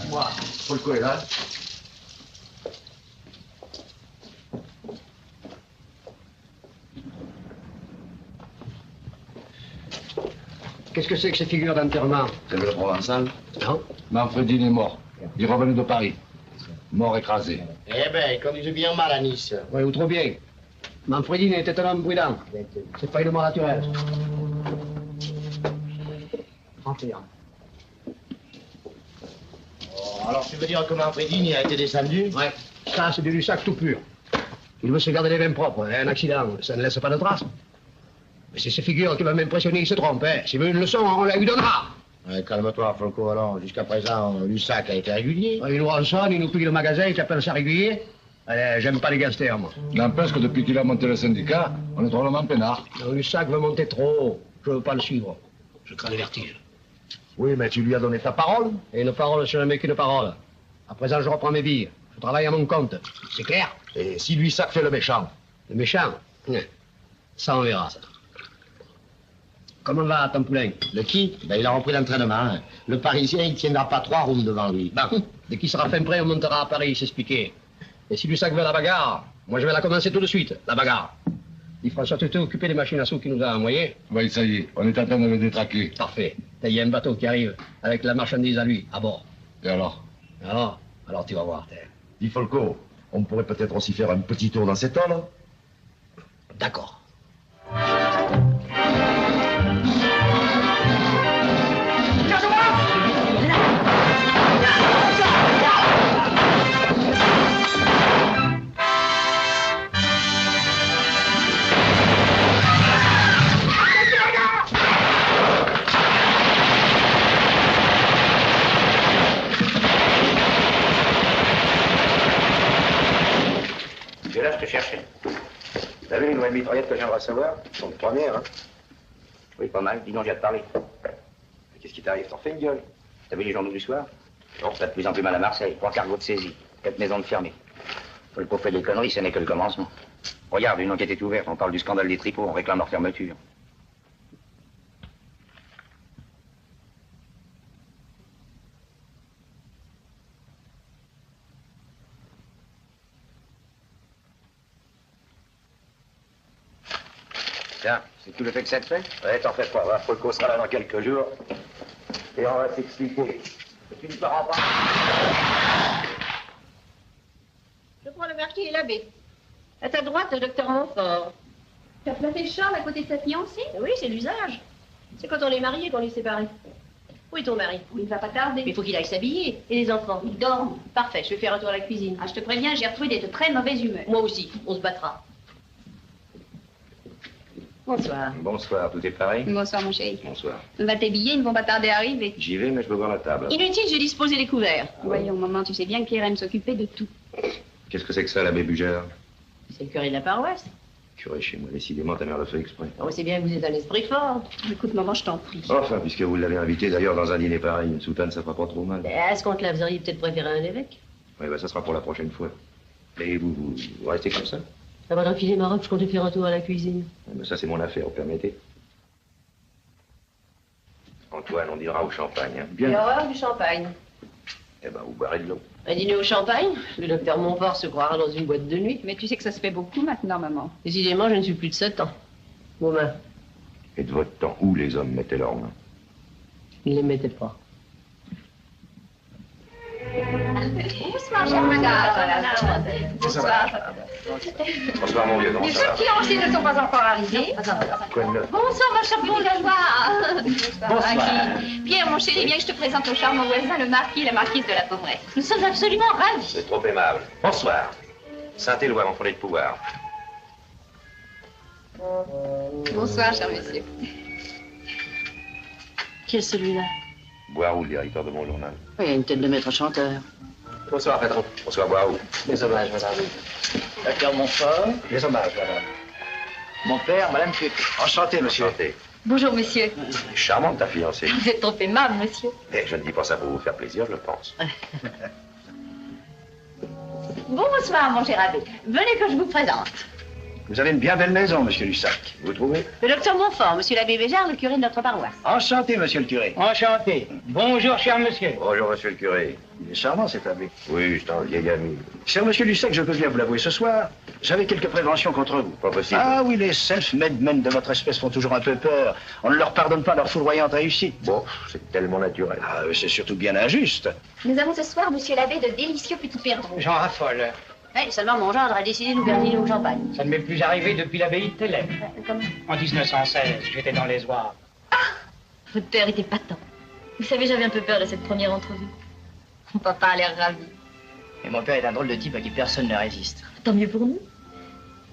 Moi, Polko est là. Qu'est-ce que c'est que ces figures d'enterrement? C'est le Provençal? Non. Manfredini est mort. Il revenait de Paris. Mort écrasé. Eh ben, il conduisait bien mal à Nice. Oui, ou trop bien. Manfredini était un homme prudent. C'est pas une mort naturelle. 31. Oh, alors tu veux dire que Manfredini a été descendu? Ouais. Ça, c'est du Lussac tout pur. Il veut se garder les mains propres. Un accident, ça ne laisse pas de traces. Mais c'est ces figures qui vont m'impressionner, il se trompe. Hein. S'il veut une leçon, on la lui donnera. Ouais, calme-toi, Folco, alors. Jusqu'à présent, Lussac a été régulier. Il nous rançonne, il nous pille le magasin, il s'appelle ça régulier. Allez, j'aime pas les gangsters, moi. N'empêche que depuis qu'il a monté le syndicat, on est drôlement peinard. Lussac veut monter trop haut. Je veux pas le suivre. Je crains le vertige. Oui, mais tu lui as donné ta parole. Et une parole, c'est jamais qu'une parole. À présent, je reprends mes billes. Je travaille à mon compte. C'est clair? Et si Lussac fait le méchant? Le méchant? Ça, on verra, ça. Comment va ton poulain? Le qui? Ben, il a repris l'entraînement. Hein. Le Parisien, il tiendra pas 3 rounds devant lui. Bon, dès qu'il sera fin prêt, on montera à Paris, s'expliquer. Et si Lussac veut la bagarre, moi je vais la commencer tout de suite, la bagarre. Dis François, tu t'es occupé des machines à sous qu'il nous a envoyées? Oui, ça y est, on est en train de le détraquer. Parfait. Il y a un bateau qui arrive, avec la marchandise à lui, à bord. Et alors? Alors tu vas voir. Dis Folco, on pourrait peut-être aussi faire un petit tour dans cette eau, là? D'accord. C'est là, je te cherchais. T'as vu les nouvelles mitraillettes que je viens de recevoir? Elles sont de première, hein? Oui, pas mal. Dis donc, j'ai à te parler. Qu'est-ce qui t'arrive? T'en fais une gueule. T'as vu les journaux du soir? Non, t'as de plus en plus mal à Marseille. 3 cargos de saisie. 4 maisons de fermées. Le pauvre fait des conneries, ce n'est que le commencement. Regarde, une enquête est ouverte. On parle du scandale des tripots. On réclame leur fermeture. Tiens, c'est tout le fait que ça te fait? Ouais, t'en fais pas, va. Folco sera là dans quelques jours. Et on va t'expliquer. Tu ne feras pas. Je prends le marquis et l'abbé. À ta droite, le docteur Montfort. Tu as placé Charles à côté de sa fiancée? Oui, c'est l'usage. C'est quand on est marié qu'on est séparés. Où est ton mari? Il ne va pas tarder. Mais il faut qu'il aille s'habiller. Et les enfants? Ils dorment. Parfait, je vais faire un tour à la cuisine. Ah, je te préviens, Gertrude est de très mauvaise humeur. Moi aussi, on se battra. Bonsoir. Bonsoir, tout est pareil? Bonsoir, mon chéri. Bonsoir. Va t'habiller, ils ne vont pas tarder à arriver. J'y vais, mais je veux voir la table. Inutile, j'ai disposé les couverts. Voyons, maman, tu sais bien que Pierre aime s'occuper de tout. Qu'est-ce que c'est que ça, l'abbé Bugère? C'est le curé de la paroisse. Curé chez moi, décidément, ta mère le fait exprès. Oh, c'est bien que vous êtes un esprit fort. Écoute, maman, je t'en prie. Enfin, puisque vous l'avez invité d'ailleurs dans un dîner pareil, une soutane, ça fera pas trop mal. Est-ce qu'on te la faisait peut-être préférer un évêque? Oui, ben ça sera pour la prochaine fois. Et vous restez comme ça? Avant d'enfiler ma robe, je comptais faire un tour à la cuisine. Ben ça, c'est mon affaire, vous permettez? Antoine, on dînera au champagne, hein? Bien. Il y aura du champagne. Eh ben, vous boirez de l'eau. Un dîner au champagne? Le docteur Montfort se croira dans une boîte de nuit. Mais tu sais que ça se fait beaucoup maintenant, maman. Décidément, je ne suis plus de 7 ans. Vos mains. Et de votre temps, où les hommes mettaient leurs mains? Ils ne les mettaient pas. Bonsoir, chère madame. Bonsoir. Bonsoir, mon vieux, comment Les ça va? autres fiancés ne sont pas encore arrivés. Quoi de neuf? Bonsoir, ma chère bourgeoise. Bonsoir. Pierre, mon chéri, viens que je te présente au charmant voisin, le marquis et la marquise de la Pauvresse. Nous sommes absolument ravis. C'est trop aimable. Bonsoir. Saint-Éloi, mon foyer de pouvoir. Bonsoir, cher monsieur. Qui est celui-là? Boiroux, le directeur de mon journal. Oui, il a une tête de maître chanteur. Bonsoir, patron. Bonsoir, Boiroux. Les hommages, madame. Docteur Montfort. Les hommages, madame. Mon père, madame Fuc. Enchanté, monsieur. Enchanté. Bonjour, monsieur. Charmante, ta fiancée. Vous êtes trop aimable, monsieur. Eh, je ne dis pas ça pour vous faire plaisir, je pense. Bonsoir, mon cher abbé. Venez que je vous présente. Vous avez une bien belle maison, monsieur Lussac. Vous trouvez? Le docteur Montfort, monsieur l'abbé Béjart, le curé de notre paroisse. Enchanté, monsieur le curé. Enchanté. Bonjour, cher monsieur. Bonjour, monsieur le curé. Il est charmant, cet abbé. Oui, c'est un vieil ami. Cher monsieur Lussac, je peux bien vous l'avouer ce soir, j'avais quelques préventions contre vous. Pas possible. Ah oui, les self-made men de votre espèce font toujours un peu peur. On ne leur pardonne pas leur foudroyante réussite. Bon, c'est tellement naturel. Ah, c'est surtout bien injuste. Nous avons ce soir, monsieur l'abbé, de délicieux petits perdreaux. J'en raffole. Oui, seulement mon gendre a décidé de nous gardiner au champagne. Ça ne m'est plus arrivé depuis l'abbaye de Thélèbes. Comment? En 1916, j'étais dans les oies. Votre père était patent. Vous savez, j'avais un peu peur de cette première entrevue. Mon papa a l'air ravi. Et mon père est un drôle de type à qui personne ne résiste. Tant mieux pour nous.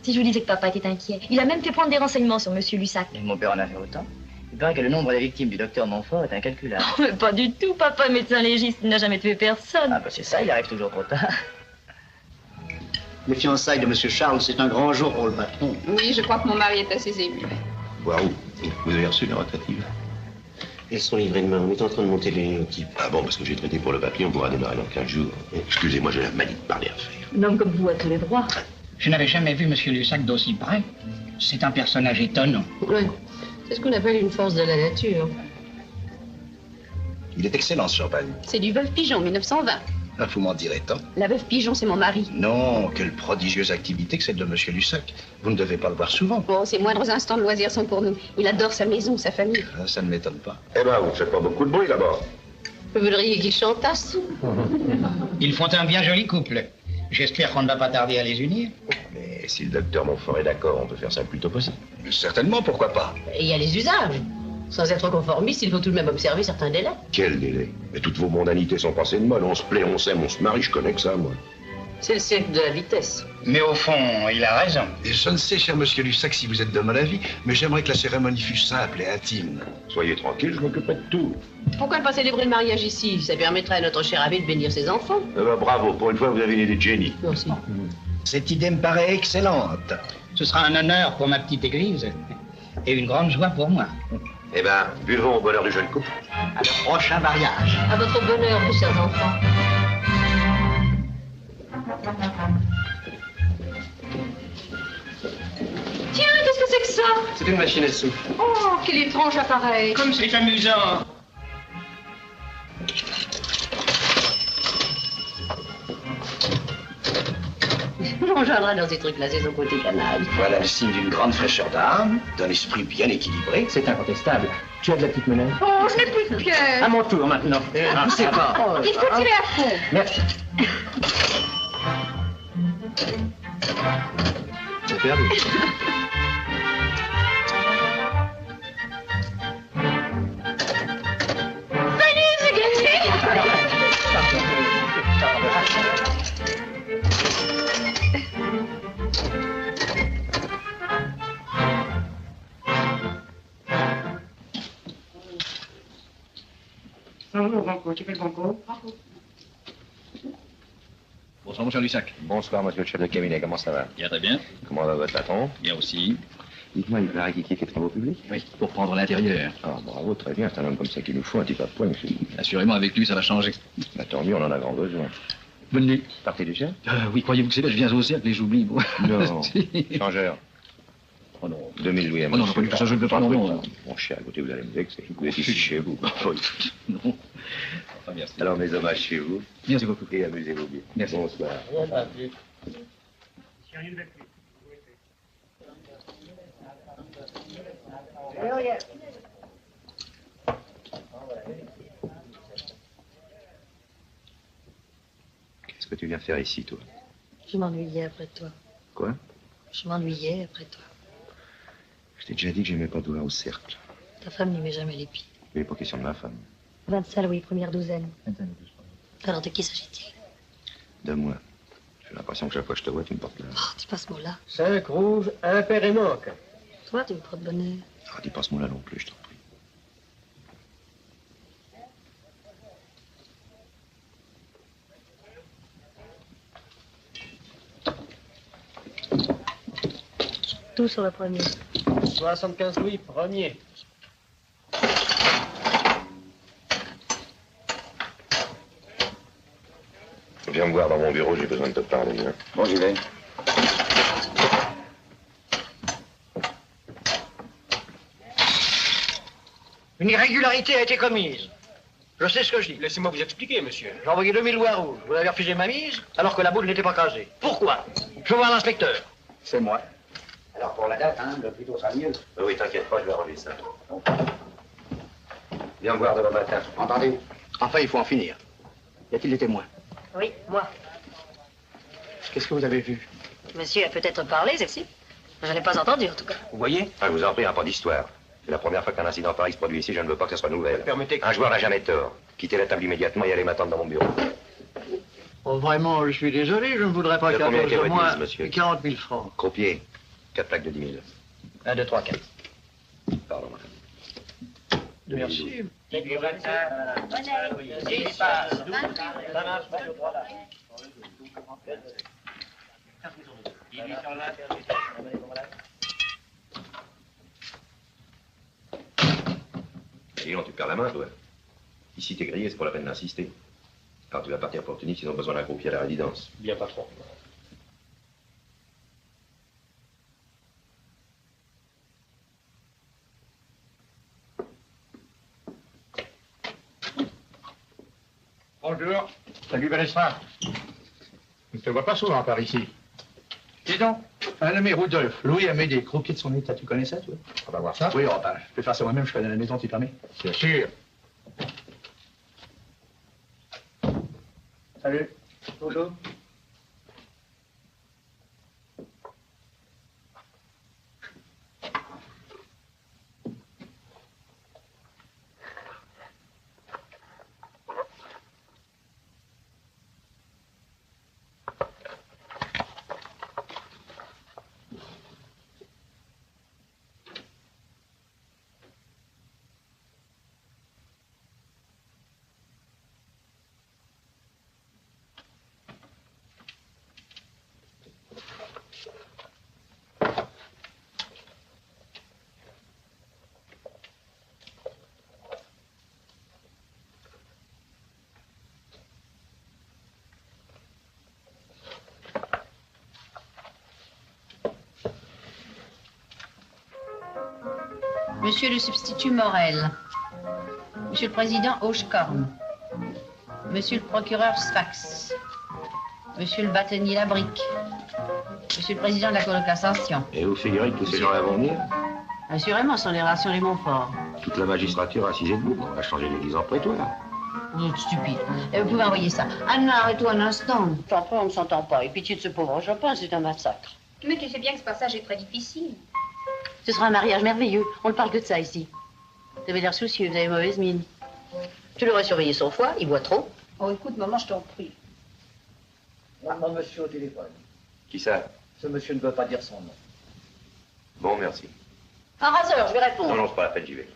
Si je vous disais que papa était inquiet, il a même fait prendre des renseignements sur monsieur Lussac. Et mon père en a fait autant. Il paraît que le nombre des victimes du docteur Montfort est incalculable. Oh, mais pas du tout, papa est médecin légiste, il n'a jamais tué personne. Ah bah c'est ça, il arrive toujours trop tard. Les fiançailles de monsieur Charles, c'est un grand jour pour le patron. Oui, je crois que mon mari est assez ému. Voir où? Vous avez reçu les retraités? Elles sont livrées demain. On est en train de monter les types. Ah bon, parce que j'ai traité pour le papier, on pourra démarrer dans 15 jours. Excusez-moi, j'ai la manie de parler à faire. Un homme comme vous a tous les droits. Je n'avais jamais vu monsieur Lussac d'aussi près. C'est un personnage étonnant. Oui, c'est ce qu'on appelle une force de la nature. Il est excellent, ce champagne. C'est du Veuve Pigeon, 1920. Ah, vous m'en direz tant. La Veuve Pigeon, c'est mon mari. Non, quelle prodigieuse activité que celle de monsieur Lussac. Vous ne devez pas le voir souvent. Bon, ses moindres instants de loisirs sont pour nous. Il adore sa maison, sa famille. Ah, ça ne m'étonne pas. Eh ben, vous ne faites pas beaucoup de bruit là-bas. Vous voudriez qu'il chantasse? Ils font un bien joli couple. J'espère qu'on ne va pas tarder à les unir. Mais si le docteur Montfort est d'accord, on peut faire ça le plus tôt possible. Certainement, pourquoi pas? Et il y a les usages. Sans être conformiste, il faut tout de même observer certains délais. Quel délai? Mais toutes vos mondanités sont passées de mode. On se plaît, on s'aime, on se marie, je connais que ça, moi. C'est le siècle de la vitesse. Mais au fond, il a raison. Et je ne sais, cher monsieur Lussac, si vous êtes de mon avis, mais j'aimerais que la cérémonie fût simple et intime. Soyez tranquille, je m'occuperai de tout. Pourquoi ne pas célébrer le mariage ici? Ça permettrait à notre cher abbé de bénir ses enfants. Eh ben, bravo, pour une fois, vous avez une idée de génie. Merci. Cette idée me paraît excellente. Ce sera un honneur pour ma petite église et une grande joie pour moi. Eh ben, buvons au bonheur du jeune couple. À le prochain mariage. À votre bonheur, mes chers enfants. Tiens, qu'est-ce que c'est que ça? C'est une machine à souffle. Oh, quel étrange appareil. Comme c'est amusant. Mon gendre adore ces trucs-là, c'est son côté canal. Voilà le signe d'une grande fraîcheur d'âme, d'un esprit bien équilibré. C'est incontestable. Tu as de la petite monnaie? Oh, je n'ai plus de pièces. À mon tour maintenant. Poussez pas. Il faut tirer à fond. Merci. C'est perdu. Venez, c'est gagné. Banco, tu fais le banco? Bonsoir, monsieur Lussac. Bonsoir, monsieur le chef de cabinet, comment ça va? Bien, très bien. Comment va votre patron? Bien aussi. Dites-moi, il paraît qu'il quitte les travaux publics? Oui, pour prendre l'intérieur. Ah, bravo, très bien, c'est un homme comme ça qu'il nous faut, un petit pas de poing, monsieur. Assurément, avec lui, ça va changer. Bah, tant mieux, on en a grand besoin. Bonne nuit. Partez déjà? Oui, croyez-vous que c'est là, je viens au cercle et j'oublie, moi. Non. Si. Changeur. Oh non. 2000 louis à Oh non, pas du tout, ça je ne veux pas, non. Mon cher, écoutez, vous allez me vexer. Vous êtes ici chez vous. Non. Enfin, merci. Alors, mes hommages chez vous. Merci beaucoup. Et amusez-vous bien. Merci. Bonsoir. Qu'est-ce que tu viens faire ici, toi? Je m'ennuyais après toi. Quoi? Je m'ennuyais après toi. Je t'ai déjà dit que j'aimais pas te voir au cercle. Ta femme n'y met jamais les pieds. Mais pas question de ma femme. 25 louis, première douzaine. Alors de qui s'agit-il? De moi. J'ai l'impression que chaque fois que je te vois, tu me portes là. Oh, dis pas ce mot-là. 5 rouges, un père et manque. Toi, tu me portes bonheur. Ah, dis pas ce mot-là non plus, je t'en prie. Tout sur le premier. 75 louis, premier. Viens me voir dans mon bureau, j'ai besoin de te parler. Hein. Bon, j'y vais. Une irrégularité a été commise. Je sais ce que je dis. Laissez-moi vous expliquer, monsieur. J'ai envoyé 2000 lois rouges. Vous avez refusé ma mise, alors que la boule n'était pas casée. Pourquoi? Je veux voir l'inspecteur. C'est moi. Alors pour la date, hein, le plus tôt sera mieux. Oui, t'inquiète pas, je vais arranger ça. Viens me voir demain matin. Entendu. Enfin, il faut en finir. Y a-t-il des témoins? Oui, moi. Qu'est-ce que vous avez vu? Monsieur a peut-être parlé, celle-ci. Je n'ai pas entendu, en tout cas. Vous voyez? Je vous en prie, pas d'histoire. C'est la première fois qu'un incident pareil se produit ici, je ne veux pas que ce soit nouvelle. Permettez que... Un joueur n'a jamais tort. Quittez la table immédiatement et allez m'attendre dans mon bureau. Oh, vraiment, je suis désolé, je ne voudrais pas De qu'à combien cause de qu'elle moi, redise, monsieur 40 000 francs. Croupier, 4 plaques de 10 000. 1, 2, 3, 4. Pardon, madame. Merci. Dis donc, tu perds la main, toi. Ici, t'es grillé, c'est pas la peine d'insister. Alors, tu vas partir pour Tunis, ils ont besoin d'un croupier à la résidence. Bien, patron. Bonjour. Salut, Balestra. Je ne te vois pas souvent par ici. Dis donc, un nommé Rudolf, Louis Amédée, croupier de son état, tu connais ça, toi? On va voir ça. Oui, enfin, je peux faire ça moi-même, je connais la maison, tu permets? Bien sûr. Salut. Bonjour. Monsieur le substitut Morel, Monsieur le président Hochecorne, Monsieur le procureur Sfax, Monsieur le bâtonnier Labrique, Monsieur le président de la Cour de cassation. Et vous figurez que tous ces gens-là vont venir? Assurément, ce sont les rations du Montfort. Toute la magistrature assise debout. On va changer l'église en prétoire. Vous êtes stupide. Vous pouvez envoyer ça. Anna, arrête-toi un instant. Après, on ne s'entend pas. Et pitié de ce pauvre Chopin, c'est un massacre. Mais tu sais bien que ce passage est très difficile. Ce sera un mariage merveilleux. On ne parle que de ça ici. Vous avez l'air soucieux, vous avez mauvaise mine. Tu l'aurais surveillé son foie, il boit trop. Oh, écoute, maman, je t'en prie. Mon monsieur au téléphone. Qui ça? Ce monsieur ne veut pas dire son nom. Bon, merci. Un raseur, je vais répondre. Non, non, c'est pas la peine, j'y vais.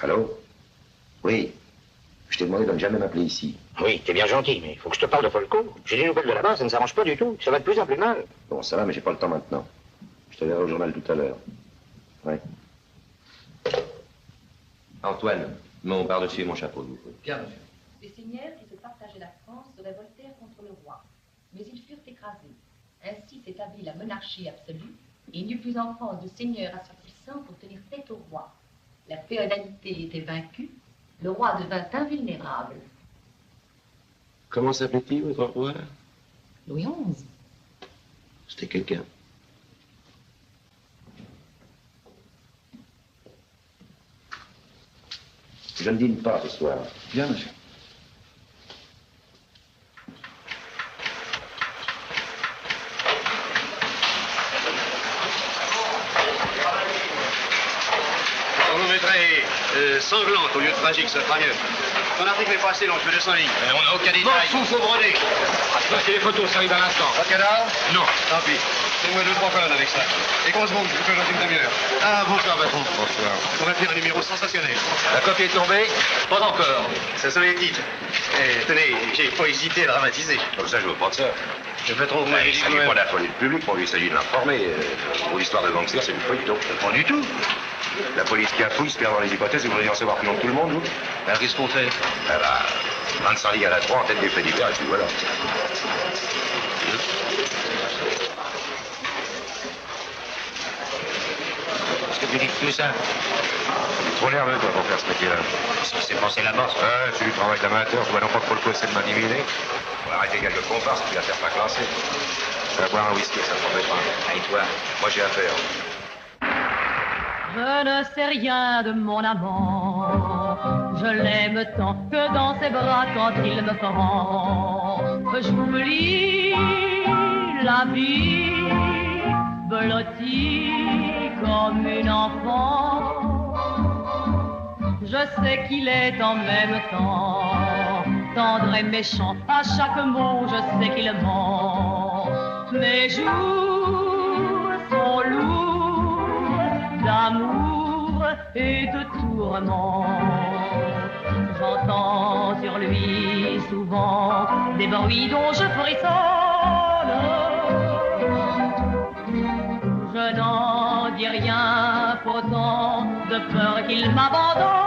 Allô? Oui. Je t'ai demandé de ne jamais m'appeler ici. Oui, t'es bien gentil, mais il faut que je te parle de Folco. J'ai des nouvelles de là-bas, ça ne s'arrange pas du tout. Ça va de plus en plus mal. Bon, ça va, mais j'ai pas le temps maintenant. Je te verrai au journal tout à l'heure. Oui. Antoine, mon par-dessus et mon chapeau, s'il vous plaît. Bien, monsieur. Les seigneurs qui se partageaient la France se révoltèrent contre le roi, mais ils furent écrasés. Ainsi s'établit la monarchie absolue, et il n'y eut plus en France de seigneur assez puissant pour tenir tête au roi. La féodalité était vaincue, le roi devint invulnérable. Comment s'appelait-il, votre roi? Louis XI. C'était quelqu'un. Je ne dîne pas ce soir. Bien, monsieur. Chronométrée sanglante au lieu de tragique, ça sera mieux. Ton article n'est pas assez long, je fais 200 lignes. On n'a aucun détail. Bon, faut broder. Parce que les photos, ça arrive à l'instant. Pas de cadavre? Non. Tant pis. Fais-moi 2-3 colonnes avec ça. Et qu'on se monte, je vous fais dans une demi-heure. Ah, bonsoir, patron. Bonsoir. On va faire un numéro sensationnel. La copie est tombée? Pas encore. Ce sont les titres. Eh, tenez, j'ai pas hésité à dramatiser. Comme ça, je veux pas de ça. Je fais trop. Il s'agit pas d'affoler le public, pour lui, il s'agit de l'informer. Pour l'histoire de gangster, c'est du feuilleton. Pas du tout. La police qui a fouille se perd dans les hypothèses, vous voudriez en savoir plus long que tout le monde, vous? Alors qu'est-ce qu'on fait? Ah bah, 25 ligues à la 3 en tête des faits divers, et puis voilà. tu dis tout ça? T'es trop nerveux, toi, pour faire ce métier-là. Qu'est-ce qui s'est passé là-bas? Ouais, c'est du travail d'amateur, je vois non pas trop le coup, c'est de m'intimider. On va arrêter quelques comparses, puis la faire pas classer. Je vais boire un whisky, ça ne t'embête pas. Allez, toi. Moi, j'ai affaire. Je ne sais rien de mon amant, je l'aime tant que dans ses bras quand il me prend, j'oublie la vie, blottie comme une enfant. Je sais qu'il est en même temps tendre et méchant, à chaque mot je sais qu'il ment. Mes jours sont lourds d'amour et de tourments. J'entends sur lui souvent des bruits dont je frissonne. Je n'en dis rien pourtant de peur qu'il m'abandonne.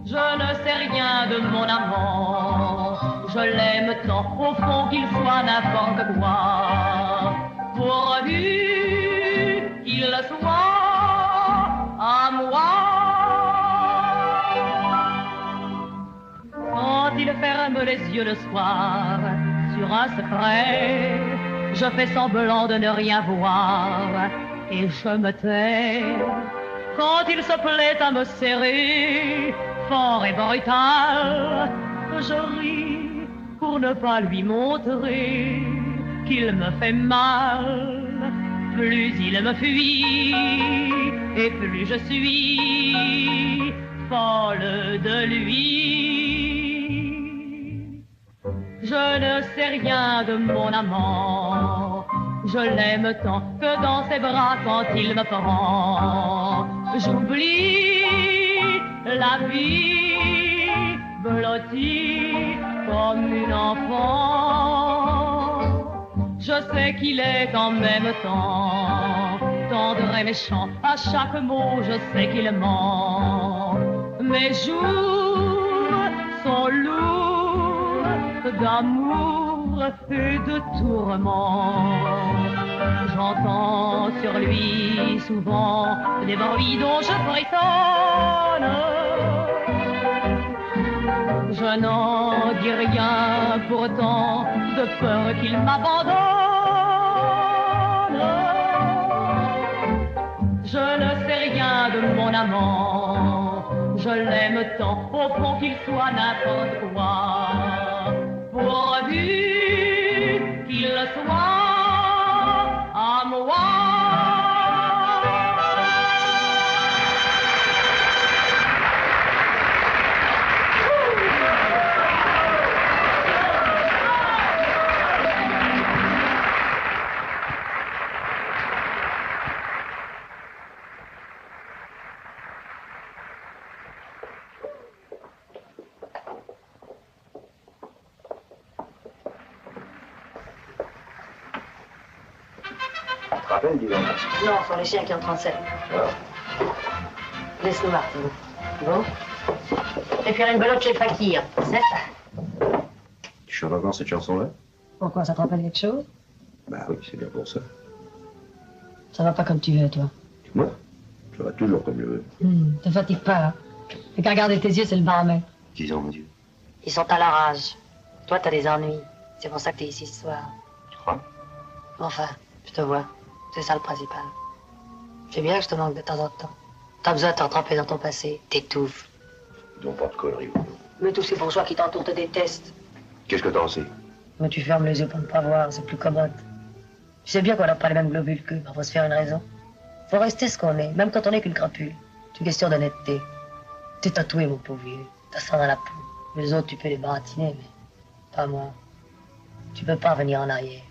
Je ne sais rien de mon amant, je l'aime tant au fond qu'il soit n'importe quoi. Pourvu qu'il soit à moi. Quand il ferme les yeux le soir sur un secret, je fais semblant de ne rien voir et je me tais. Quand il se plaît à me serrer, fort et brutal, je ris pour ne pas lui montrer qu'il me fait mal. Plus il me fuit et plus je suis folle de lui. Je ne sais rien de mon amant, je l'aime tant que dans ses bras quand il me prend, j'oublie la vie blottie comme une enfant. Je sais qu'il est en même temps tendre et méchant, à chaque mot je sais qu'il ment. Mes jours sont lourds d'amour et de tourments. J'entends sur lui souvent des bruits dont je frissonne. Je n'en dis rien pourtant de peur qu'il m'abandonne. Je ne sais rien de mon amant, je l'aime tant au fond qu'il soit n'importe quoi. Pourvu qu'il soit à moi. Dis donc. Non, ce sont les chiens qui ont 37. Ah. Laisse-nous, Martin. Bon. Et faire une belote chez Fakir, c'est ça? Tu chantes encore cette chanson-là? Pourquoi, ça te rappelle quelque chose? Bah oui, c'est bien pour ça. Ça va pas comme tu veux, toi. Moi? Ça va toujours comme je veux. Te fatigue pas, hein? Et qu'à regarder tes yeux, c'est le baromètre. Disons, mon Dieu. Ils sont à leur âge. Toi, t'as des ennuis. C'est pour ça que t'es ici ce soir. Tu crois? Enfin, je te vois. C'est ça le principal. Je sais bien que je te manque de temps en temps. T'as besoin de te retremper dans ton passé. T'étouffes. Donc pas de conneries. Mais tous ces bourgeois qui t'entourent te détestent. Qu'est-ce que t'en sais? Mais tu fermes les yeux pour ne pas voir, c'est plus commode. Tu sais bien qu'on n'a pas les mêmes globules qu'eux, on va se faire une raison. Faut rester ce qu'on est, même quand on n'est qu'une crapule. C'est une question d'honnêteté. T'es tatoué, mon pauvre vieux. T'as ça dans la peau. Les autres, tu peux les baratiner, mais pas moi. Tu peux pas revenir en arrière.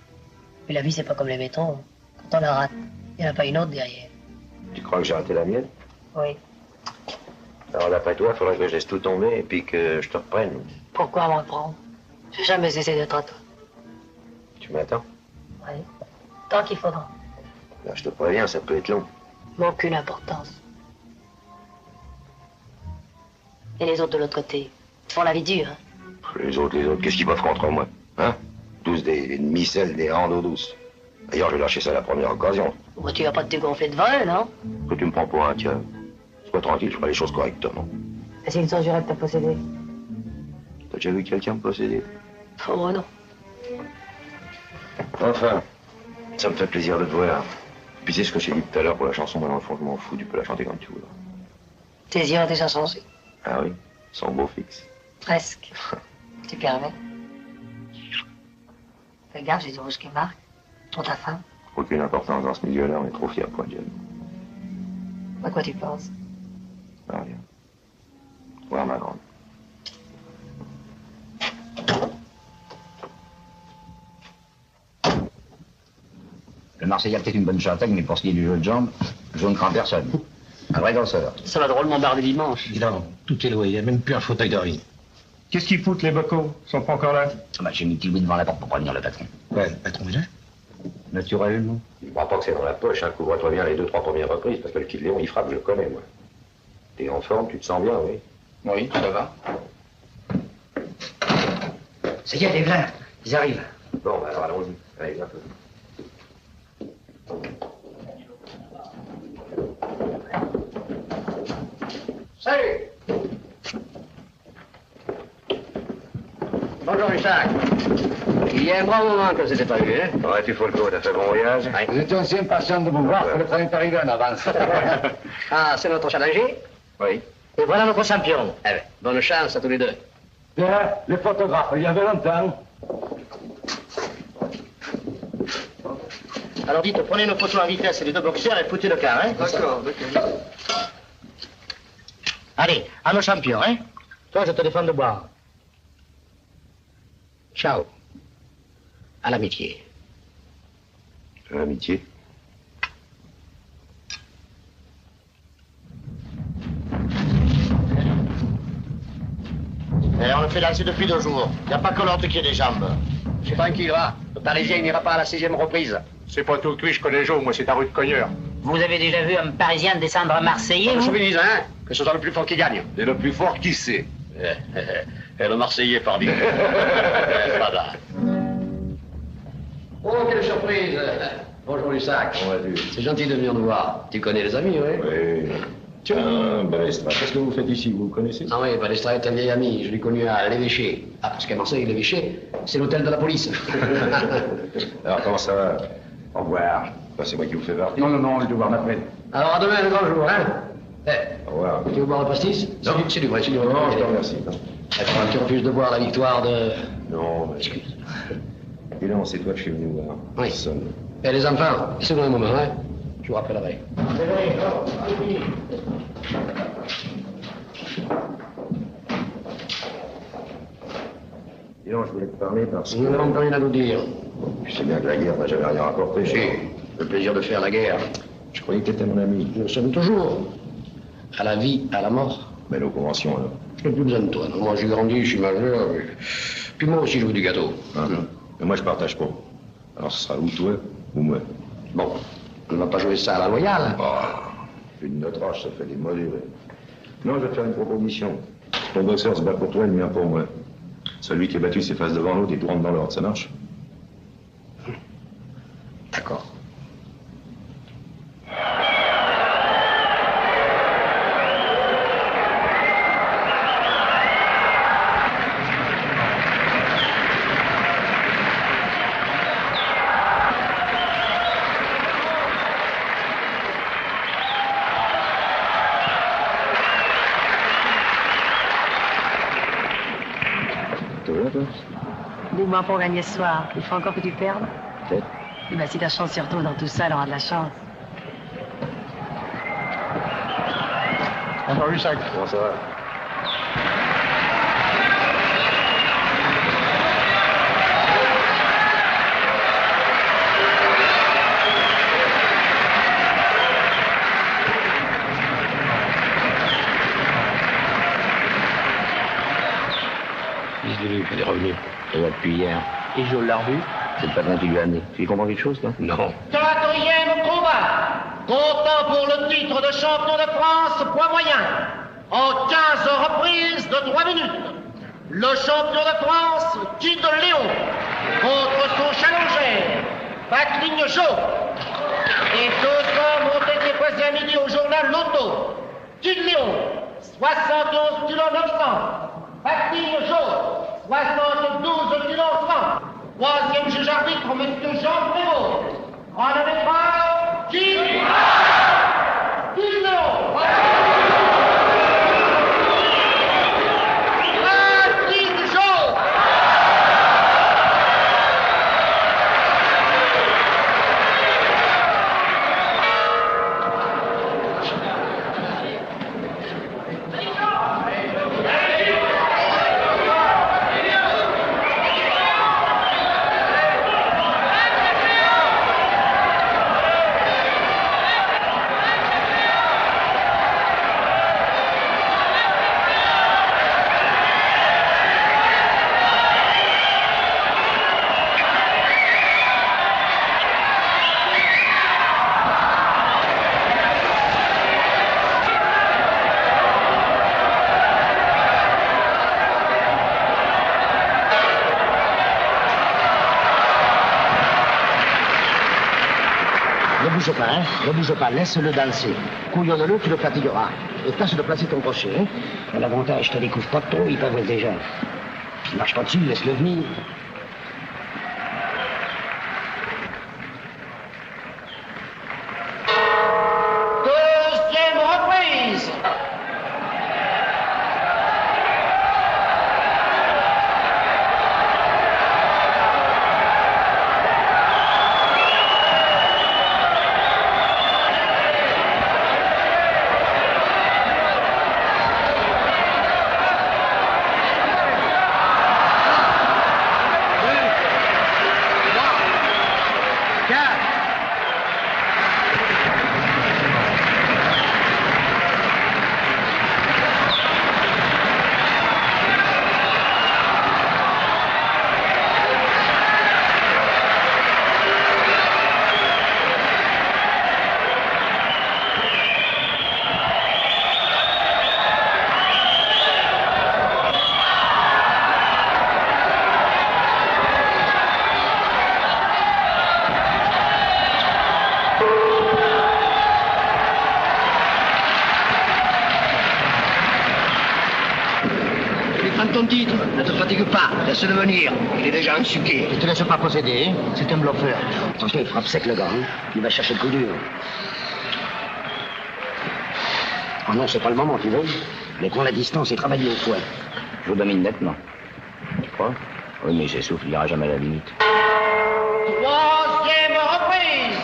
Mais la vie, c'est pas comme les métros. Quand on la rate, il n'y en a pas une autre derrière. Tu crois que j'ai raté la mienne? Oui. Alors d'après toi, il faudrait que je laisse tout tomber et puis que je te reprenne. Pourquoi m'en reprendre? J'ai jamais cessé d'être à toi. Tu m'attends? Oui. Tant qu'il faudra. Là, je te préviens, ça peut être long. Mais aucune importance. Et les autres de l'autre côté, ils te font la vie dure, hein? Les autres, qu'est-ce qu'ils peuvent contre moi? Hein? Tous des micelles, des randos douces. D'ailleurs, je vais lâcher ça à la première occasion. Bon, tu vas pas te dégonfler de vin, non? Que tu me prends pour un tiens. Sois tranquille, je ferai les choses correctement. Et s'il s'agirait de te posséder? T'as déjà vu quelqu'un me posséder? Oh non. Enfin, ça me fait plaisir de te voir. Puis c'est ce que j'ai dit tout à l'heure pour la chanson, moi dans le fond, je m'en fous, tu peux la chanter comme tu voudras. Tes yeux ont déjà changé? Ah oui, sans beau fixe. Presque. Tu permets? Fais gaffe, j'ai du rouge qui marque. Pour ta femme. Aucune importance dans ce milieu-là, on est trop fiers pour Dieu. À quoi tu penses? Ah, rien. Voir ma grande. Le Marseillais a peut-être une bonne châtaigne, mais pour ce qui est du jeu de jambes, je ne crains personne. Un vrai danseur. Ça va drôlement barder dimanche. Évidemment, tout est loué, il n'y a même plus un fauteuil de riz. Qu'est-ce qu'ils foutent, les bocaux? Ils sont pas encore là? Ah bah, j'ai mis Tilouis devant la porte pour prévenir le patron. Ouais, le patron est là? Naturellement. Je ne crois pas que c'est dans la poche, hein. Couvre-toi bien les 2-3 premières reprises, parce que le petit Léon, il frappe, je le connais, moi. T'es en forme, tu te sens bien, oui? Oui, ça va. Ça y est, les vins, ils arrivent. Bon, bah alors allons-y. Allez, un peu. Salut! Bonjour, Isaac. Il y a un grand moment que c'était pas vu, hein? Ouais, tu fous le coup, t'as fait bon voyage? Vous étiez aussi impatient de vous voir que le train est arrivé en avance. Ah, c'est notre challenger? Oui. Et voilà notre champion. Eh bien, bonne chance à tous les deux. Bien, les photographes, il y avait longtemps. Alors dites, prenez nos photos en vitesse et les deux boxeurs et foutez le quart, hein? D'accord, d'accord. Allez, à nos champions, hein? Toi, je te défends de boire. Ciao. À l'amitié. À l'amitié? Et on le fait lancer depuis 2 jours. Il n'y a pas que l'autre qui a des jambes. Je suis tranquille, va. Le Parisien n'ira pas à la 6e reprise. C'est pas tout cuit, je connais Joe, moi c'est ta rue de Cogneur. Vous avez déjà vu un Parisien descendre un Marseillais, Le vous? chauvinisme, hein? Que ce soit le plus fort qui gagne. Et le plus fort, qui c'est? Et le Marseillais, parmi nous. Voilà. Oh, quelle surprise! Bonjour, Lussac. On va vu. C'est gentil de venir nous voir. Tu connais les amis, oui? Oui. Tiens, Balestra, qu'est-ce que vous faites ici? Vous le connaissez? Ah oui, Balestra est un vieil ami. Je l'ai connu à l'Évêché. Ah, parce qu'à Marseille, l'Évêché, c'est l'hôtel de la police. Alors, comment ça va? Au revoir. Bah, c'est moi qui vous fais partir. Non, le devoir m'appelle. Alors, à demain, le grand jour, hein? Au revoir. Tu veux boire un pastis? Non. C'est du vrai, c'est du vrai. Non, je te remercie. Non. Attends, tu refuses de boire la victoire de... Non, mais... Et non, c'est toi que je suis venu voir. Oui. Personne. Et les enfants, c'est un moment, hein? Je vous rappellerai. Dis donc, je voulais te parler parce que... Nous n'avons rien à nous dire. Tu sais bien que la guerre n'a jamais rien rapporté. Si, le plaisir de faire la guerre. Je croyais que t'étais mon ami. Nous sommes toujours. À la vie, à la mort. Mais nos conventions, alors. Je n'ai plus besoin de toi. Non, moi, j'ai grandi, je suis majeur. Puis moi aussi, je veux du gâteau. Mais moi, je partage pas. Alors, ce sera ou toi ou moi. Bon, on ne va pas jouer ça à la loyale. Vu de notre âge, ça fait des modérés. Non, je vais te faire une proposition. Ton boxeur se bat pour toi et le mien pour moi. Celui qui est battu s'efface devant l'autre et tout rentre dans l'ordre. Ça marche? D'accord. Dis-moi pour gagner ce soir, il faut encore que tu perdes? Peut-être. Eh bien, si ta chance s'y retrouve dans tout ça, elle aura de la chance. Bonjour, Lussac. Comment ça va? Elle est revenue. Elle va depuis hier. Et je l'ai revu. C'est le patron qui lui a amené. Tu comprends quelque chose, toi? Non. 4e combat. Comptant pour le titre de champion de France poids moyen. En 15 reprises de 3 minutes. Le champion de France, Kid Léon, contre son challenger, Backligne chaud. Et 12 montée déposée à midi au journal Loto. Kid Léon, 71 kilos 900. Backligne chaud, 72 kilos 100. Troisième juge arbitre, monsieur Jean Prévost. En arbitrage, Kid Léon. Ne bouge pas, laisse-le danser. Couillonne-le, tu le fatigueras. Et tâche de placer ton crochet. Hein. L'avantage, je te découvre pas trop, il t'avoue déjà. Ne marche pas dessus, laisse-le venir. Deuxième reprise. Ton titre, ne te fatigue pas, laisse-le venir. Il est déjà ensuqué. Ne te laisse pas posséder, hein. C'est un bluffeur. Attention, il frappe sec le gars, hein. Il va chercher le coup dur. Oh non, c'est pas le moment, tu veux. Mais prends la distance et travaille au fouet. Je vous domine nettement. Tu crois? Oui, mais j'essouffle, il n'ira jamais à la limite. Troisième reprise.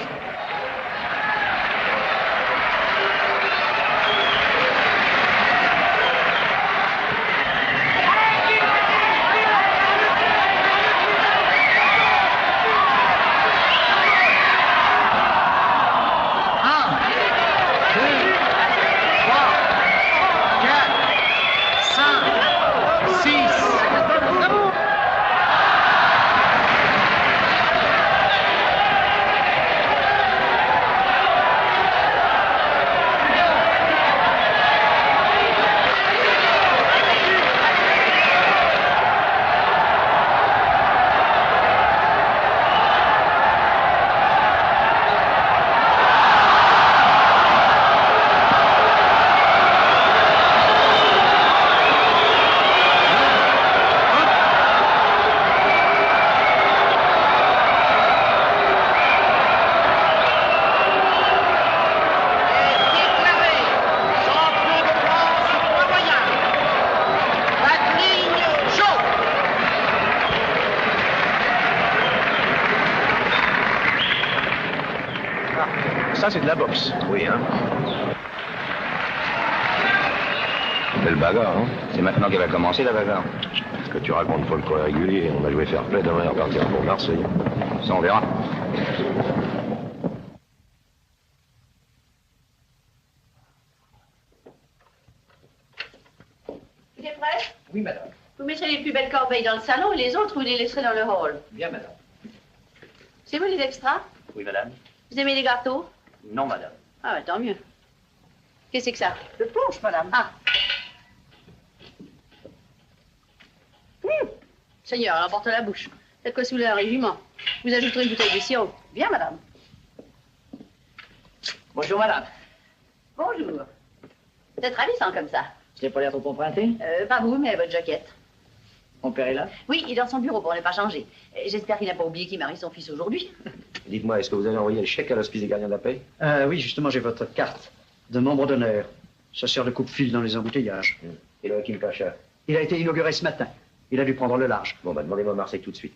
Ça, c'est de la boxe. Oui, hein. Belle bagarre, hein. C'est maintenant qu'elle va commencer, la bagarre. Ce que tu racontes, faut le corps régulier. On va jouer fair play demain et repartir pour Marseille. Ça, on verra. Vous êtes prêts? Oui, madame. Vous mettrez les plus belles corbeilles dans le salon et les autres, vous les laisserez dans le hall. Bien, madame. C'est vous les extras? Oui, madame. Vous aimez les gâteaux? Non, madame. Ah, ouais, tant mieux. Qu'est-ce que c'est que ça? Le punch, madame. Ah. Seigneur, elle emporte la bouche. Faites quoi sous un régiment? Vous ajouterez une bouteille de sirop. Bien, madame. Bonjour, madame. Bonjour. C'est ravissant comme ça. Je n'ai pas l'air trop emprunté? Pas vous, mais votre jaquette. Mon père est là? Oui, il est dans son bureau pour ne pas changer. J'espère qu'il n'a pas oublié qu'il marie son fils aujourd'hui. Dites-moi, est-ce que vous avez envoyé le chèque à l'Hospice des Gardiens de la Paix? Oui, justement, j'ai votre carte de membre d'honneur. Ça sert de coupe-fil dans les embouteillages. Et le Hakim Pacha? Il a été inauguré ce matin. Il a dû prendre le large. Bon, bah, demandez-moi Marseille tout de suite.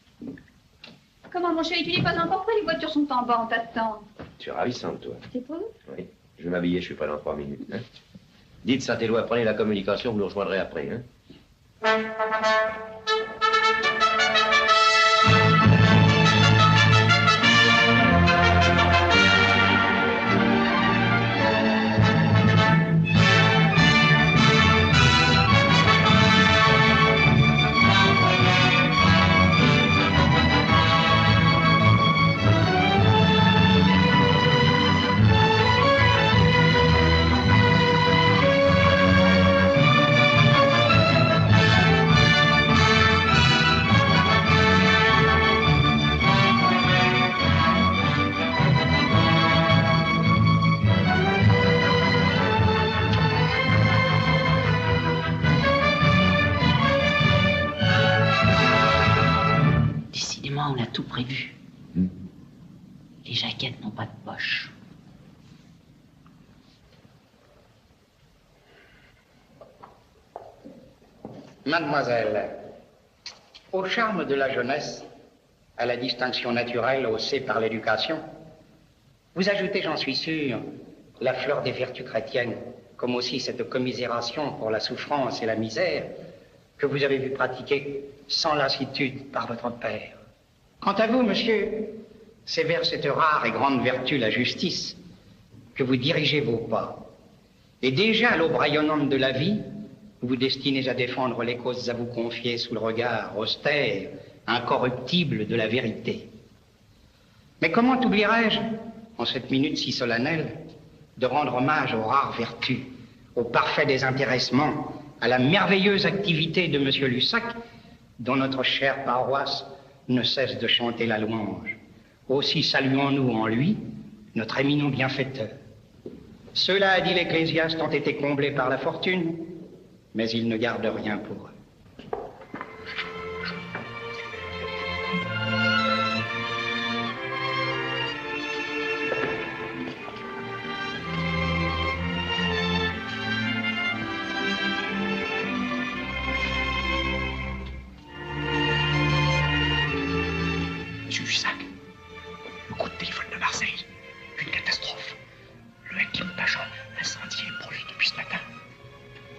Comment, mon chéri, tu n'es pas encore prêt? Les voitures sont en bas, on t'attend. Tu es ravissante, toi. C'est pour nous? Oui. Je vais m'habiller, je suis prêt dans 3 minutes. Hein? Dites Saint-Éloi, prenez la communication, vous nous rejoindrez après. Hein? On a tout prévu. Les jaquettes n'ont pas de poche. Mademoiselle, au charme de la jeunesse, à la distinction naturelle haussée par l'éducation, vous ajoutez, j'en suis sûr, la fleur des vertus chrétiennes, comme aussi cette commisération pour la souffrance et la misère que vous avez vu pratiquer sans lassitude par votre père. Quant à vous, monsieur, c'est vers cette rare et grande vertu, la justice, que vous dirigez vos pas. Et déjà à l'aube rayonnante de la vie, vous vous destinez à défendre les causes à vous confier sous le regard austère, incorruptible de la vérité. Mais comment oublierais-je, en cette minute si solennelle, de rendre hommage aux rares vertus, au parfait désintéressement, à la merveilleuse activité de monsieur Lussac, dont notre chère paroisse ne cesse de chanter la louange. Aussi saluons-nous en lui notre éminent bienfaiteur. Ceux-là, a dit l'Ecclésiaste, ont été comblés par la fortune, mais ils ne gardent rien pour eux. Monsieur Jussac, le coup de téléphone de Marseille. Une catastrophe. Le Hakim Pacha, incendié, est proche depuis ce matin.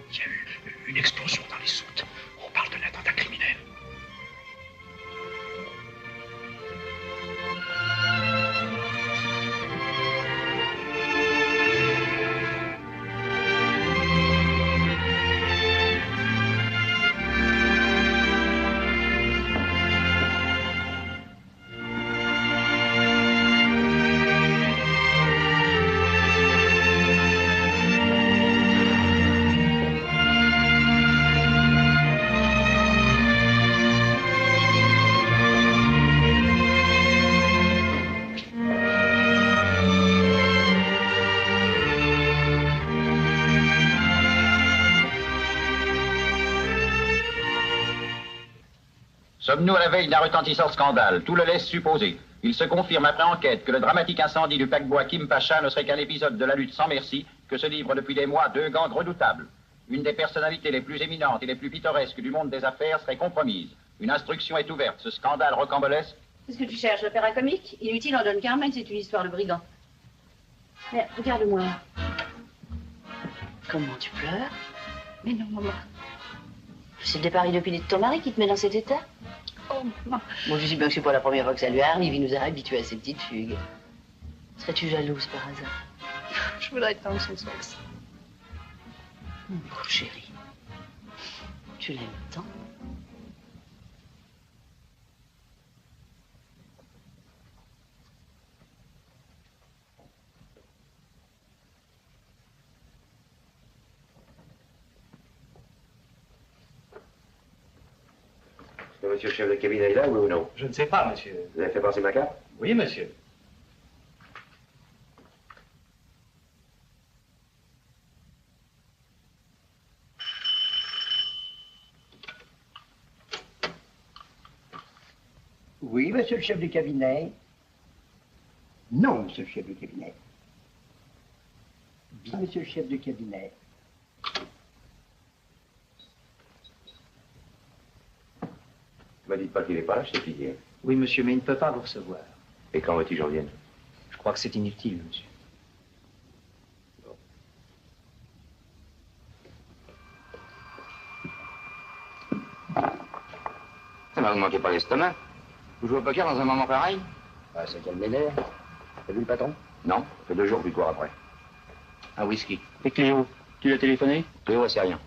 Il y a eu une explosion dans les soutes. On parle d'un attentat criminel. Sommes-nous à la veille d'un retentissant scandale? Tout le laisse supposer. Il se confirme après enquête que le dramatique incendie du paquebot Hakim Pacha ne serait qu'un épisode de la lutte sans merci que se livrent depuis des mois deux gangs redoutables. Une des personnalités les plus éminentes et les plus pittoresques du monde des affaires serait compromise. Une instruction est ouverte. Ce scandale rocambolesque... Qu'est-ce que tu cherches, l'opéra comique? Inutile, on donne Carmen, c'est une histoire de brigand. Mais regarde-moi. Comment tu pleures? Mais non, maman. C'est le départ inopiné de ton mari qui te met dans cet état? Oh, maman. Bon, je sais bien que c'est pas la première fois que ça lui arrive. Il nous a habitués à ces petites fugues. Serais-tu jalouse par hasard? Je voudrais tant que ce soit que ça. Mon pauvre chéri. Tu l'aimes tant? Est-ce que monsieur le chef de cabinet est là, oui ou non? Je ne sais pas, monsieur. Vous avez fait passer ma carte? Oui, monsieur. Oui, monsieur le chef du cabinet. Non, monsieur le chef du cabinet. Bien, monsieur le chef du cabinet. Ne me dites pas qu'il n'est pas là, chez Piguet. Oui, monsieur, mais il ne peut pas vous recevoir. Et quand veux-tu que j'en vienne? Je crois que c'est inutile, monsieur. Ça m'a manqué pas l'estomac. Vous jouez au poker dans un moment pareil? Ah, ça calme les nerfs. T'as vu le patron? Non, ça fait 2 jours qu'il court après. Un whisky. Et Cléo, tu l'as téléphoné? Cléo, c'est rien.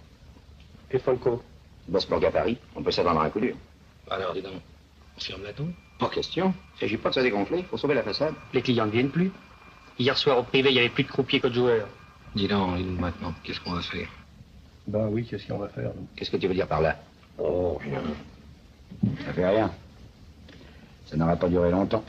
Et Folco? Il bosse pour Gapari. On peut s'attendre à un coup dur. Alors, dis donc, on ferme la tombe? Pas question. Il ne s'agit pas de se dégonfler. Faut sauver la façade. Les clients ne viennent plus. Hier soir au privé, il n'y avait plus de croupiers que de joueurs. Dis donc, dis-nous maintenant, qu'est-ce qu'on va faire? Ben oui, qu'est-ce qu'on va faire, nous? Qu'est-ce que tu veux dire par là? Oh, rien. Ça fait rien. Ça n'aura pas duré longtemps.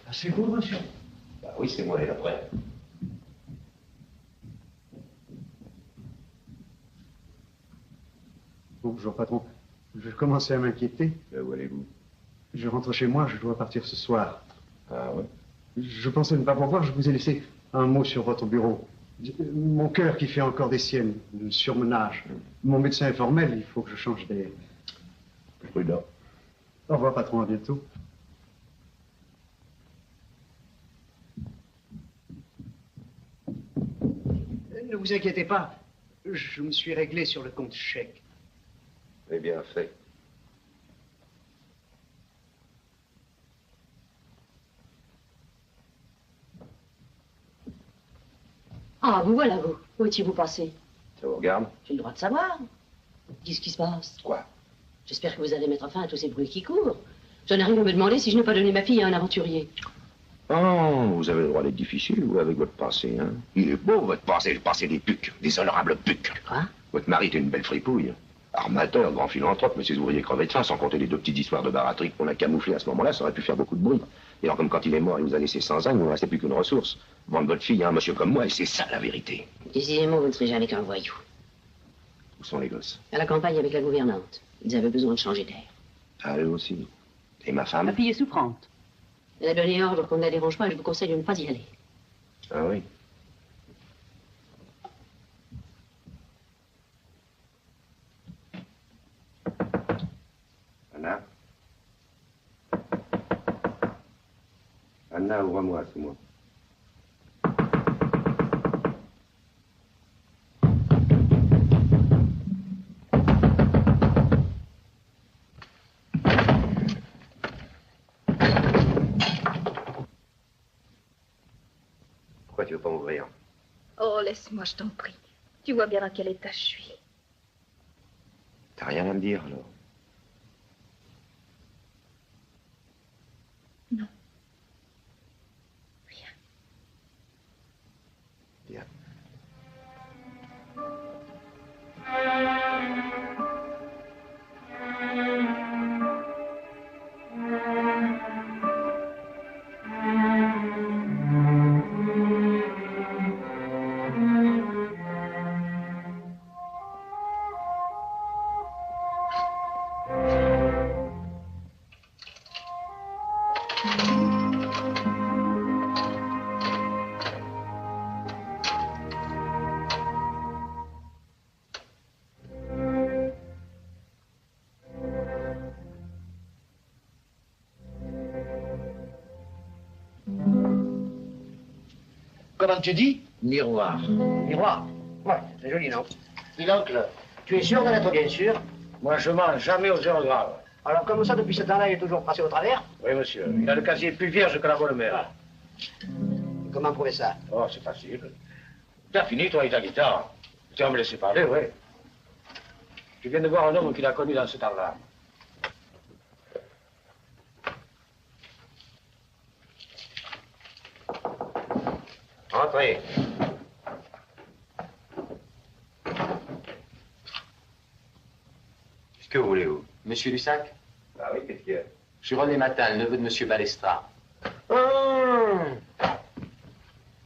Ah, c'est vous, monsieur? Bah oui, c'est moi, et après. Bonjour, patron. Je commençais à m'inquiéter. Où allez-vous? Je rentre chez moi, je dois partir ce soir. Ah ouais? Je pensais ne pas pouvoir, je vous ai laissé un mot sur votre bureau. Mon cœur qui fait encore des siennes, le surmenage. Mon médecin est formel, il faut que je change d'air. Prudent. Au revoir, patron, à bientôt. Ne vous inquiétez pas, je me suis réglé sur le compte chèque. Eh bien fait. Ah, vous voilà, vous. Où étiez-vous passé? Ça vous regarde? J'ai le droit de savoir. Qu'est-ce qui se passe? Quoi? J'espère que vous allez mettre fin à tous ces bruits qui courent. J'en arrive à me demander si je n'ai pas donné ma fille à un aventurier. Oh, vous avez le droit d'être difficile, vous, avec votre passé, hein? Il est beau, votre passé, le passé des pucs, des honorables pucs. Quoi? Votre mari était une belle fripouille. Armateur, grand philanthrope, mais ses ouvriers crevaient de faim, sans compter les 2 petites histoires de baratrique qu'on a camouflées à ce moment-là, ça aurait pu faire beaucoup de bruit. Et alors, comme quand il est mort, il vous a laissé sans âme, il ne restait plus qu'une ressource. Vendre votre fille à un monsieur comme moi, et c'est ça la vérité. Décidément, vous ne serez jamais qu'un voyou. Où sont les gosses? À la campagne avec la gouvernante. Ils avaient besoin de changer d'air. Ah, eux aussi. Et ma femme? Ma fille est souffrante. Elle a donné ordre qu'on ne la dérange pas et je vous conseille de ne pas y aller. Ah oui. Anna? Anna, ouvre-moi, c'est moi. Pourquoi tu veux pas m'ouvrir? Oh, laisse-moi, je t'en prie. Tu vois bien dans quel état je suis. T'as rien à me dire, alors? Non. Bien. Comment tu dis? Miroir. Miroir. Ouais, c'est joli, non? Dis donc, tu es sûr d'en être bien sûr? Moi, je mange jamais aux heures graves. Alors, comme ça, depuis ce temps-là, il est toujours passé au travers? Oui, monsieur. Il a le casier plus vierge que la bonne mère. Comment prouver ça? Oh, c'est facile. T'as fini, toi, et ta guitare. Tu vas me laisser parler, oui. Je viens de voir un homme qu'il a connu dans ce temps-là. Entrez. Qu'est-ce que vous voulez, vous? Monsieur Lussac? Ah oui, qu'est-ce qu'il y a? Je suis René Matin, le neveu de Monsieur Balestra.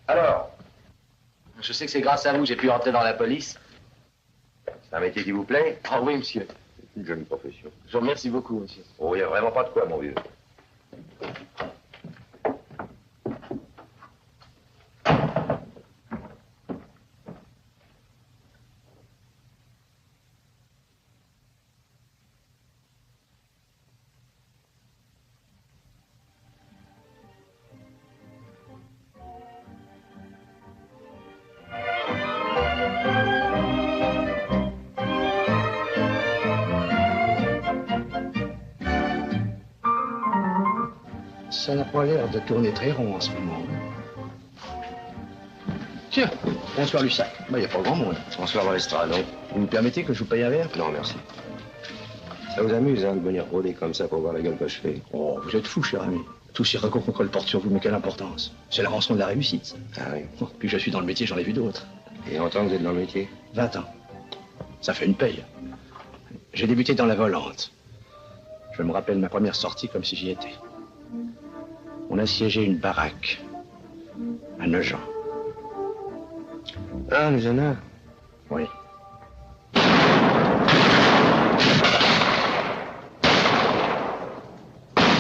Alors? Je sais que c'est grâce à vous que j'ai pu entrer dans la police. C'est un métier qui vous plaît? Ah oui, monsieur. C'est une jolie profession. Je vous remercie beaucoup, monsieur. Oh, il n'y a vraiment pas de quoi, mon vieux. Ça n'a pas l'air de tourner très rond en ce moment. Tiens, bonsoir Lussac. Il n'y a pas grand monde. Bonsoir, Balestra, non? Vous me permettez que je vous paye un verre? Non, merci. Ça vous amuse, hein, de venir rôder comme ça pour voir la gueule que je fais? Oh, vous êtes fou, cher ami. Tous ces ragots qu'on colporte sur vous, mais quelle importance? C'est la rançon de la réussite, ça. Ah oui. Oh, puis je suis dans le métier, j'en ai vu d'autres. Et longtemps que vous êtes dans le métier? 20 ans. Ça fait une paye. J'ai débuté dans la volante. Je me rappelle ma première sortie comme si j'y étais. On assiégeait une baraque à Nogent. Ah, Nogent? Oui.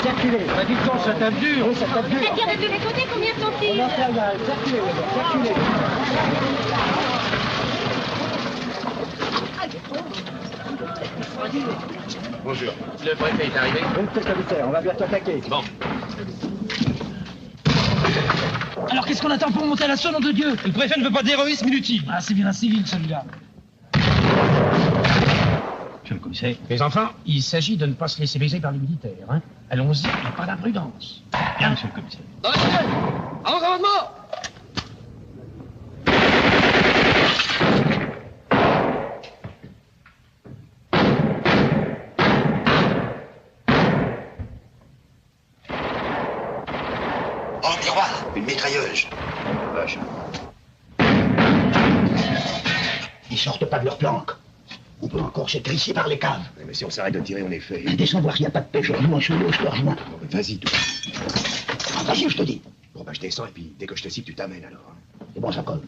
Circulez, la distance, ça tape dur, ça tape dur. C'est-à-dire de tous les côtés, combien sont-ils? On en fait rien, circulez, circulez. Bonjour. Le préfet est arrivé? Oui, monsieur le commissaire, on va bientôt attaquer. Bon. Alors qu'est-ce qu'on attend pour monter à l'assaut, nom de Dieu? Le préfet ne veut pas d'héroïsme inutile. Ah, c'est bien un civil, celui-là. Monsieur le commissaire. Les enfants, il s'agit de ne pas se laisser baiser par les militaires. Hein. Allons-y, pas d'imprudence. Bien, monsieur le commissaire. Dans la file! Avant commandement! Oh, miroir, une mitrailleuse. Vache. Ils sortent pas de leur planque. On peut encore s'étrisser par les caves. Mais si on s'arrête de tirer, on est fait. Descends voir s'il n'y a pas de pêche. Moi, je suis là, je te rejoins. Bon, ben, vas-y, toi. Ah, vas-y, je te dis. Bon, ben, je descends et puis dès que je te cite, tu t'amènes alors. C'est bon, ça colle.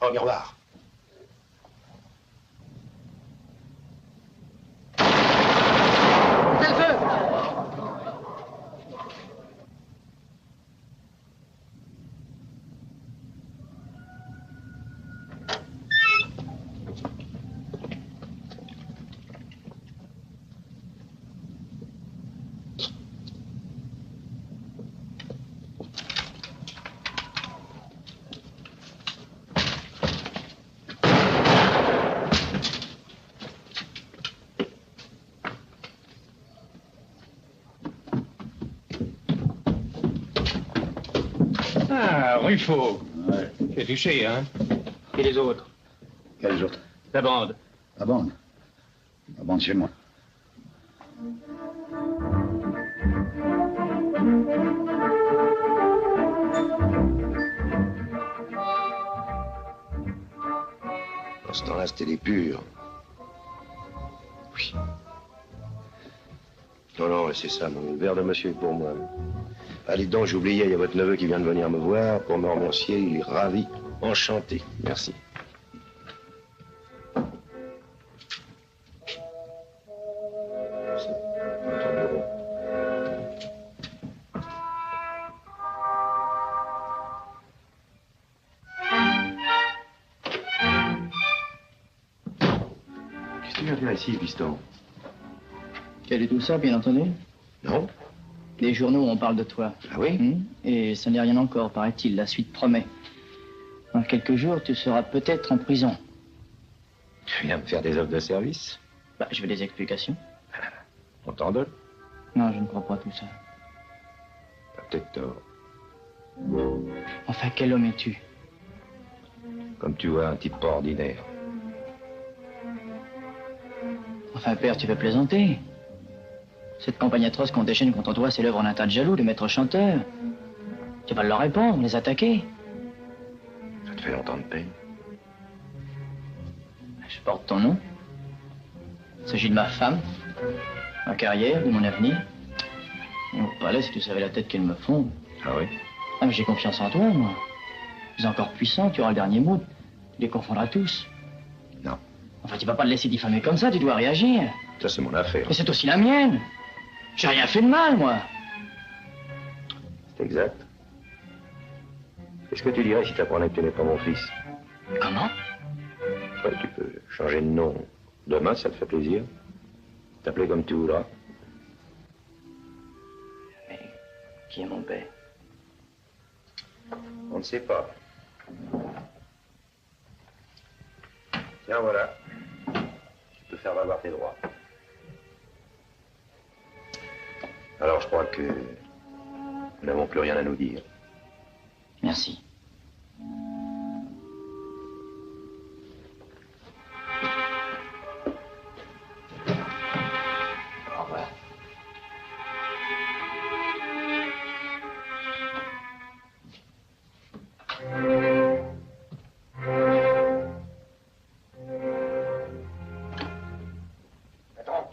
Oh, miroir. Quel feu! Ah, Ruffo. Ouais. Tu es touché, hein? Et les autres? Quels autres? La bande. La bande. La bande chez moi. Dans ce temps-là, c'était des purs. Oui. Non, non, c'est ça, le verre de monsieur est pour moi. Allez donc, j'ai oublié, il y a votre neveu qui vient de venir me voir pour me remercier. Il est ravi, enchanté. Merci. tu viens faire ici, piston? Tu as lu tout ça, bien entendu? Non. Les journaux, on parle de toi. Ah oui? Et ça n'est rien encore, paraît-il. La suite promet. Dans quelques jours, tu seras peut-être en prison. Tu viens me faire des offres de service? Bah, je veux des explications. On t'en donne? Non, je ne crois pas tout ça. T'as peut-être tort. Enfin, quel homme es-tu? Comme tu vois, un type pas ordinaire. Enfin, père, tu veux plaisanter? Cette campagne atroce qu'on déchaîne contre toi, c'est l'œuvre d'un tas de jaloux, de maîtres chanteurs. Tu vas leur répondre, les attaquer. Ça te fait longtemps de peine? Je porte ton nom. Il s'agit de ma femme, ma carrière, de mon avenir. Et au palais, si tu savais la tête qu'ils me font. Ah oui? Ah, mais j'ai confiance en toi, moi. Tu es encore puissant, tu auras le dernier mot. Tu les confondras tous. Non. Enfin, tu vas pas te laisser diffamer comme ça, tu dois réagir. Ça, c'est mon affaire. Mais c'est aussi la mienne. J'ai rien fait de mal, moi. C'est exact. Qu'est-ce que tu dirais si t'apprenais que tu n'es pas mon fils? Comment? Ouais, tu peux changer de nom demain, si ça te fait plaisir. T'appeler comme tu voudras. Mais qui est mon père? On ne sait pas. Tiens, voilà. Tu peux faire valoir tes droits. Alors, je crois que nous n'avons plus rien à nous dire. Merci. Au revoir. Patron,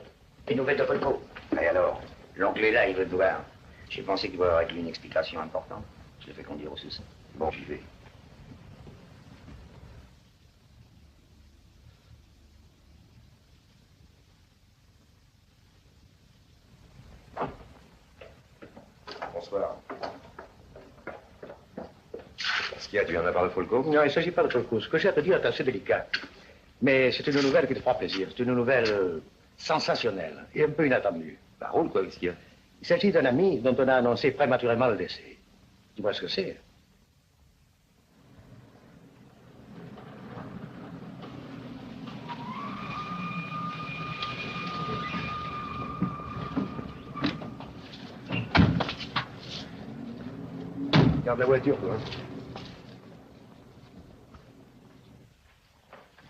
des nouvelles de Polko. Et alors, l'oncle est là, il veut te voir. J'ai pensé qu'il va avec lui une explication importante. Je l'ai fait conduire au sous-sol. Bon, j'y vais. Bonsoir. Qu'est-ce qu'il y a? Tu viens de parler de Folco? Non, il ne s'agit pas de Folco. Ce que j'ai à te dire est assez délicat. Mais c'est une nouvelle qui te fera plaisir. C'est une nouvelle sensationnelle et un peu inattendue. Bah, roule, quoi, qu'est-ce qu'il y a? Il s'agit d'un ami dont on a annoncé prématurément le décès. Tu vois ce que c'est? Garde la voiture, toi.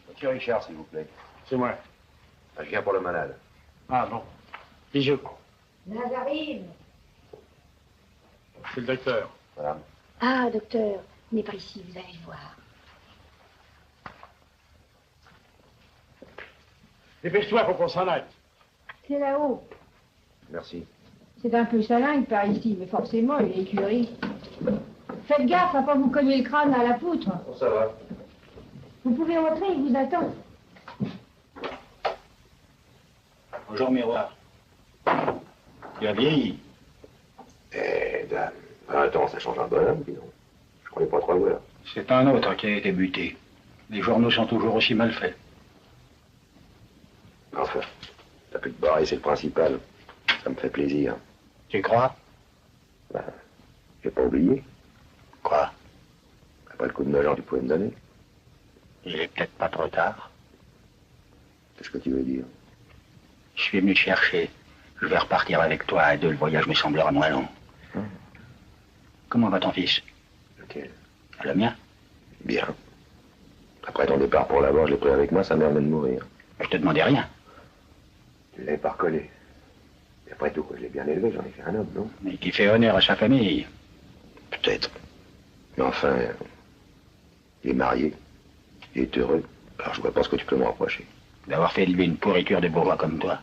Monsieur Richard, s'il vous plaît. C'est moi. Je viens pour le malade. Ah bon. Bisous. Là, j'arrive. C'est le docteur. Voilà. Ah, docteur, il n'est pas ici, vous allez le voir. Dépêche-toi, faut qu'on s'en aille. C'est là-haut. Merci. C'est un peu salingue par ici, mais forcément, il est écurie. Faites gaffe à pas vous cogner le crâne à la poutre. Bon, ça va. Vous pouvez entrer, il vous attend. Bonjour, miroir. Tu as vieilli. Eh, dame, 20 ans, ça change un bonhomme, dis donc. Je croyais pas trop le voir. C'est un autre qui a été buté. Les journaux sont toujours aussi mal faits. Enfin, t'as pu te barrer, c'est le principal. Ça me fait plaisir. Tu crois? Ben, j'ai pas oublié. Quoi? Après le coup de Nogent, tu pouvais me donner. Il est peut-être pas trop tard. Qu'est-ce que tu veux dire? Je suis venu te chercher. Je vais repartir avec toi à deux. Le voyage me semblera moins long. Comment va ton fils? Lequel? Le mien? Bien. Après ton départ pour la mort, je l'ai pris avec moi, sa mère vient de mourir. Je te demandais rien. Tu l'avais pas recollé. Et après tout, je l'ai bien élevé, j'en ai fait un homme, non? Mais qui fait honneur à sa famille. Peut-être. Mais enfin, il est marié. Il est heureux. Alors je vois pas ce que tu peux me reprocher. D'avoir fait de lui une pourriture de bourgeois comme toi.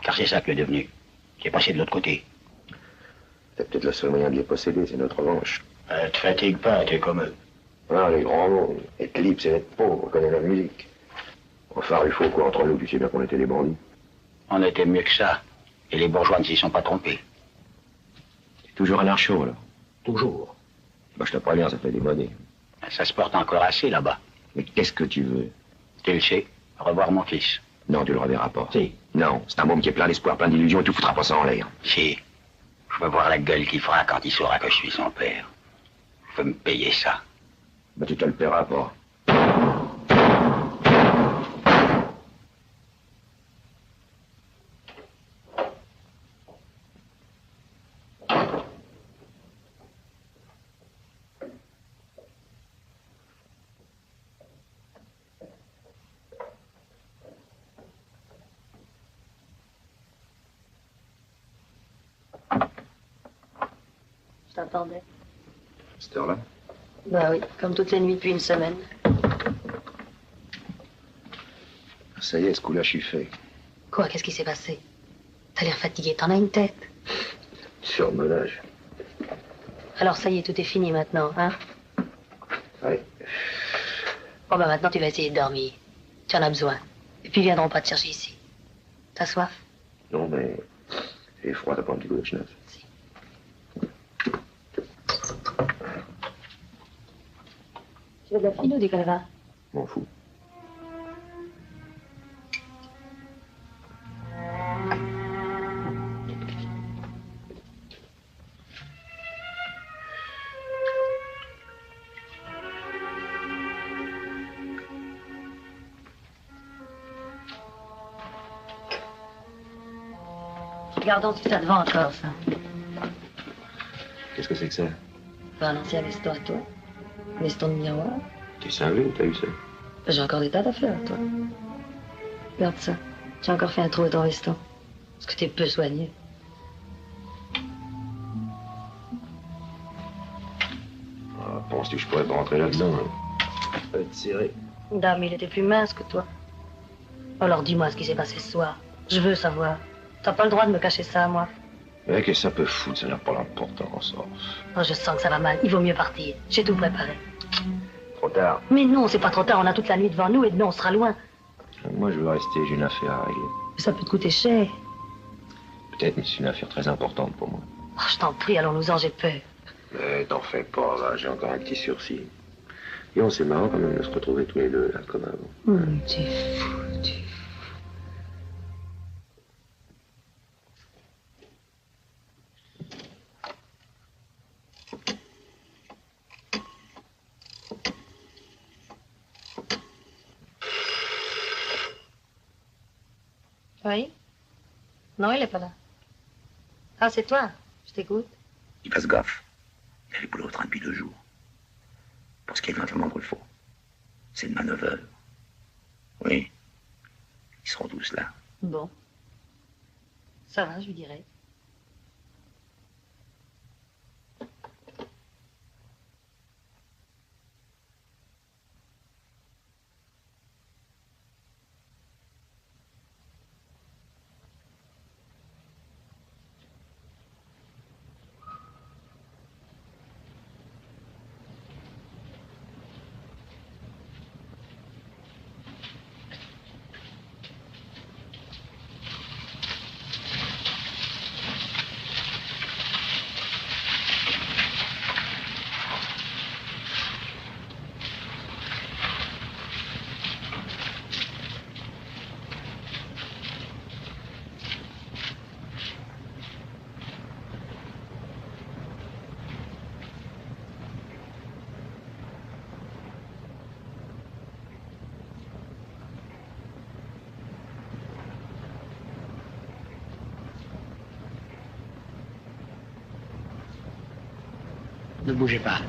Car c'est ça que tu es devenu. Tu es passé de l'autre côté. C'est peut-être le seul moyen de les posséder, c'est notre revanche. Te fatigue pas, t'es comme eux. Ah, les grands mots. Être libre, c'est être pauvre, on connaît la musique. Enfin, Ruffo, quoi, entre nous, tu sais bien qu'on était des bandits. On était mieux que ça. Et les bourgeois ne s'y sont pas trompés. T'es toujours anarcho, alors? Toujours. Bah, je te préviens, ça fait des monnaies. Ça se porte encore assez là-bas. Mais qu'est-ce que tu veux? Tu le sais, revoir mon fils. Non, tu le reverras pas. Si. Non, c'est un môme qui est plein d'espoir, plein d'illusions, et tu foutras pas ça en l'air. Si. Je veux voir la gueule qu'il fera quand il saura que je suis son père. Je veux me payer ça. Ben, tu te le paieras pas. Je t'attendais. Cette heure-là? Bah oui, comme toutes les nuits depuis une semaine. Ça y est, ce coup-là, je suis fait. Quoi, qu'est-ce qui s'est passé? T'as l'air fatigué, t'en as une tête. Surmenage. Alors ça y est, tout est fini maintenant, hein? Oui. Bon bah maintenant tu vas essayer de dormir. Tu en as besoin. Et puis ils viendront pas te chercher ici. T'as soif? Non, mais j'ai froid, t'as pas un petit coup de schnapp? Tu veux de la fine ou du calva? M'en fous. Regardons si ça te vend encore, ça. Qu'est-ce que c'est que ça? Un ancien veston à toi. Veston de miroir. T'es cinglé ou t'as eu ça? J'ai encore des tas d'affaires, toi. Regarde ça. J'ai encore fait un trou à ton veston. Parce que t'es peu soigné. Ah, penses-tu que je pourrais pas rentrer là-dedans? Hein? Pas être serré. Dame, il était plus mince que toi. Alors dis-moi ce qui s'est passé ce soir. Je veux savoir. T'as pas le droit de me cacher ça, moi. Mais qu'est-ce que ça peut foutre? Ça n'a pas d'importance. Oh, je sens que ça va mal. Il vaut mieux partir. J'ai tout préparé. Trop tard. Mais non, c'est pas trop tard. On a toute la nuit devant nous et demain on sera loin. Moi, je veux rester. J'ai une affaire à régler. Ça peut te coûter cher. Peut-être, mais c'est une affaire très importante pour moi. Oh, je t'en prie, allons-nous-en, j'ai peur. Mais t'en fais pas, là. J'ai encore un petit sursis. Et on c'est marrant quand même de se retrouver tous les deux, là, comme avant. Tu es fou, tu es fou. Oui? Non, il est pas là. Ah, c'est toi? Je t'écoute. Il passe gaffe. Il a les boulots au train depuis 2 jours. Pour ce qui est de l'enterrement de Rulfo. C'est demain 9h. Oui. Ils seront tous là. Bon. Ça va, je lui dirai. Ne bougez pas.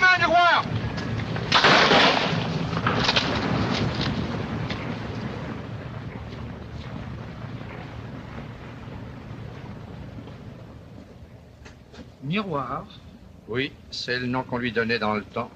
mains, miroir! Miroir. Oui, c'est le nom qu'on lui donnait dans le temps.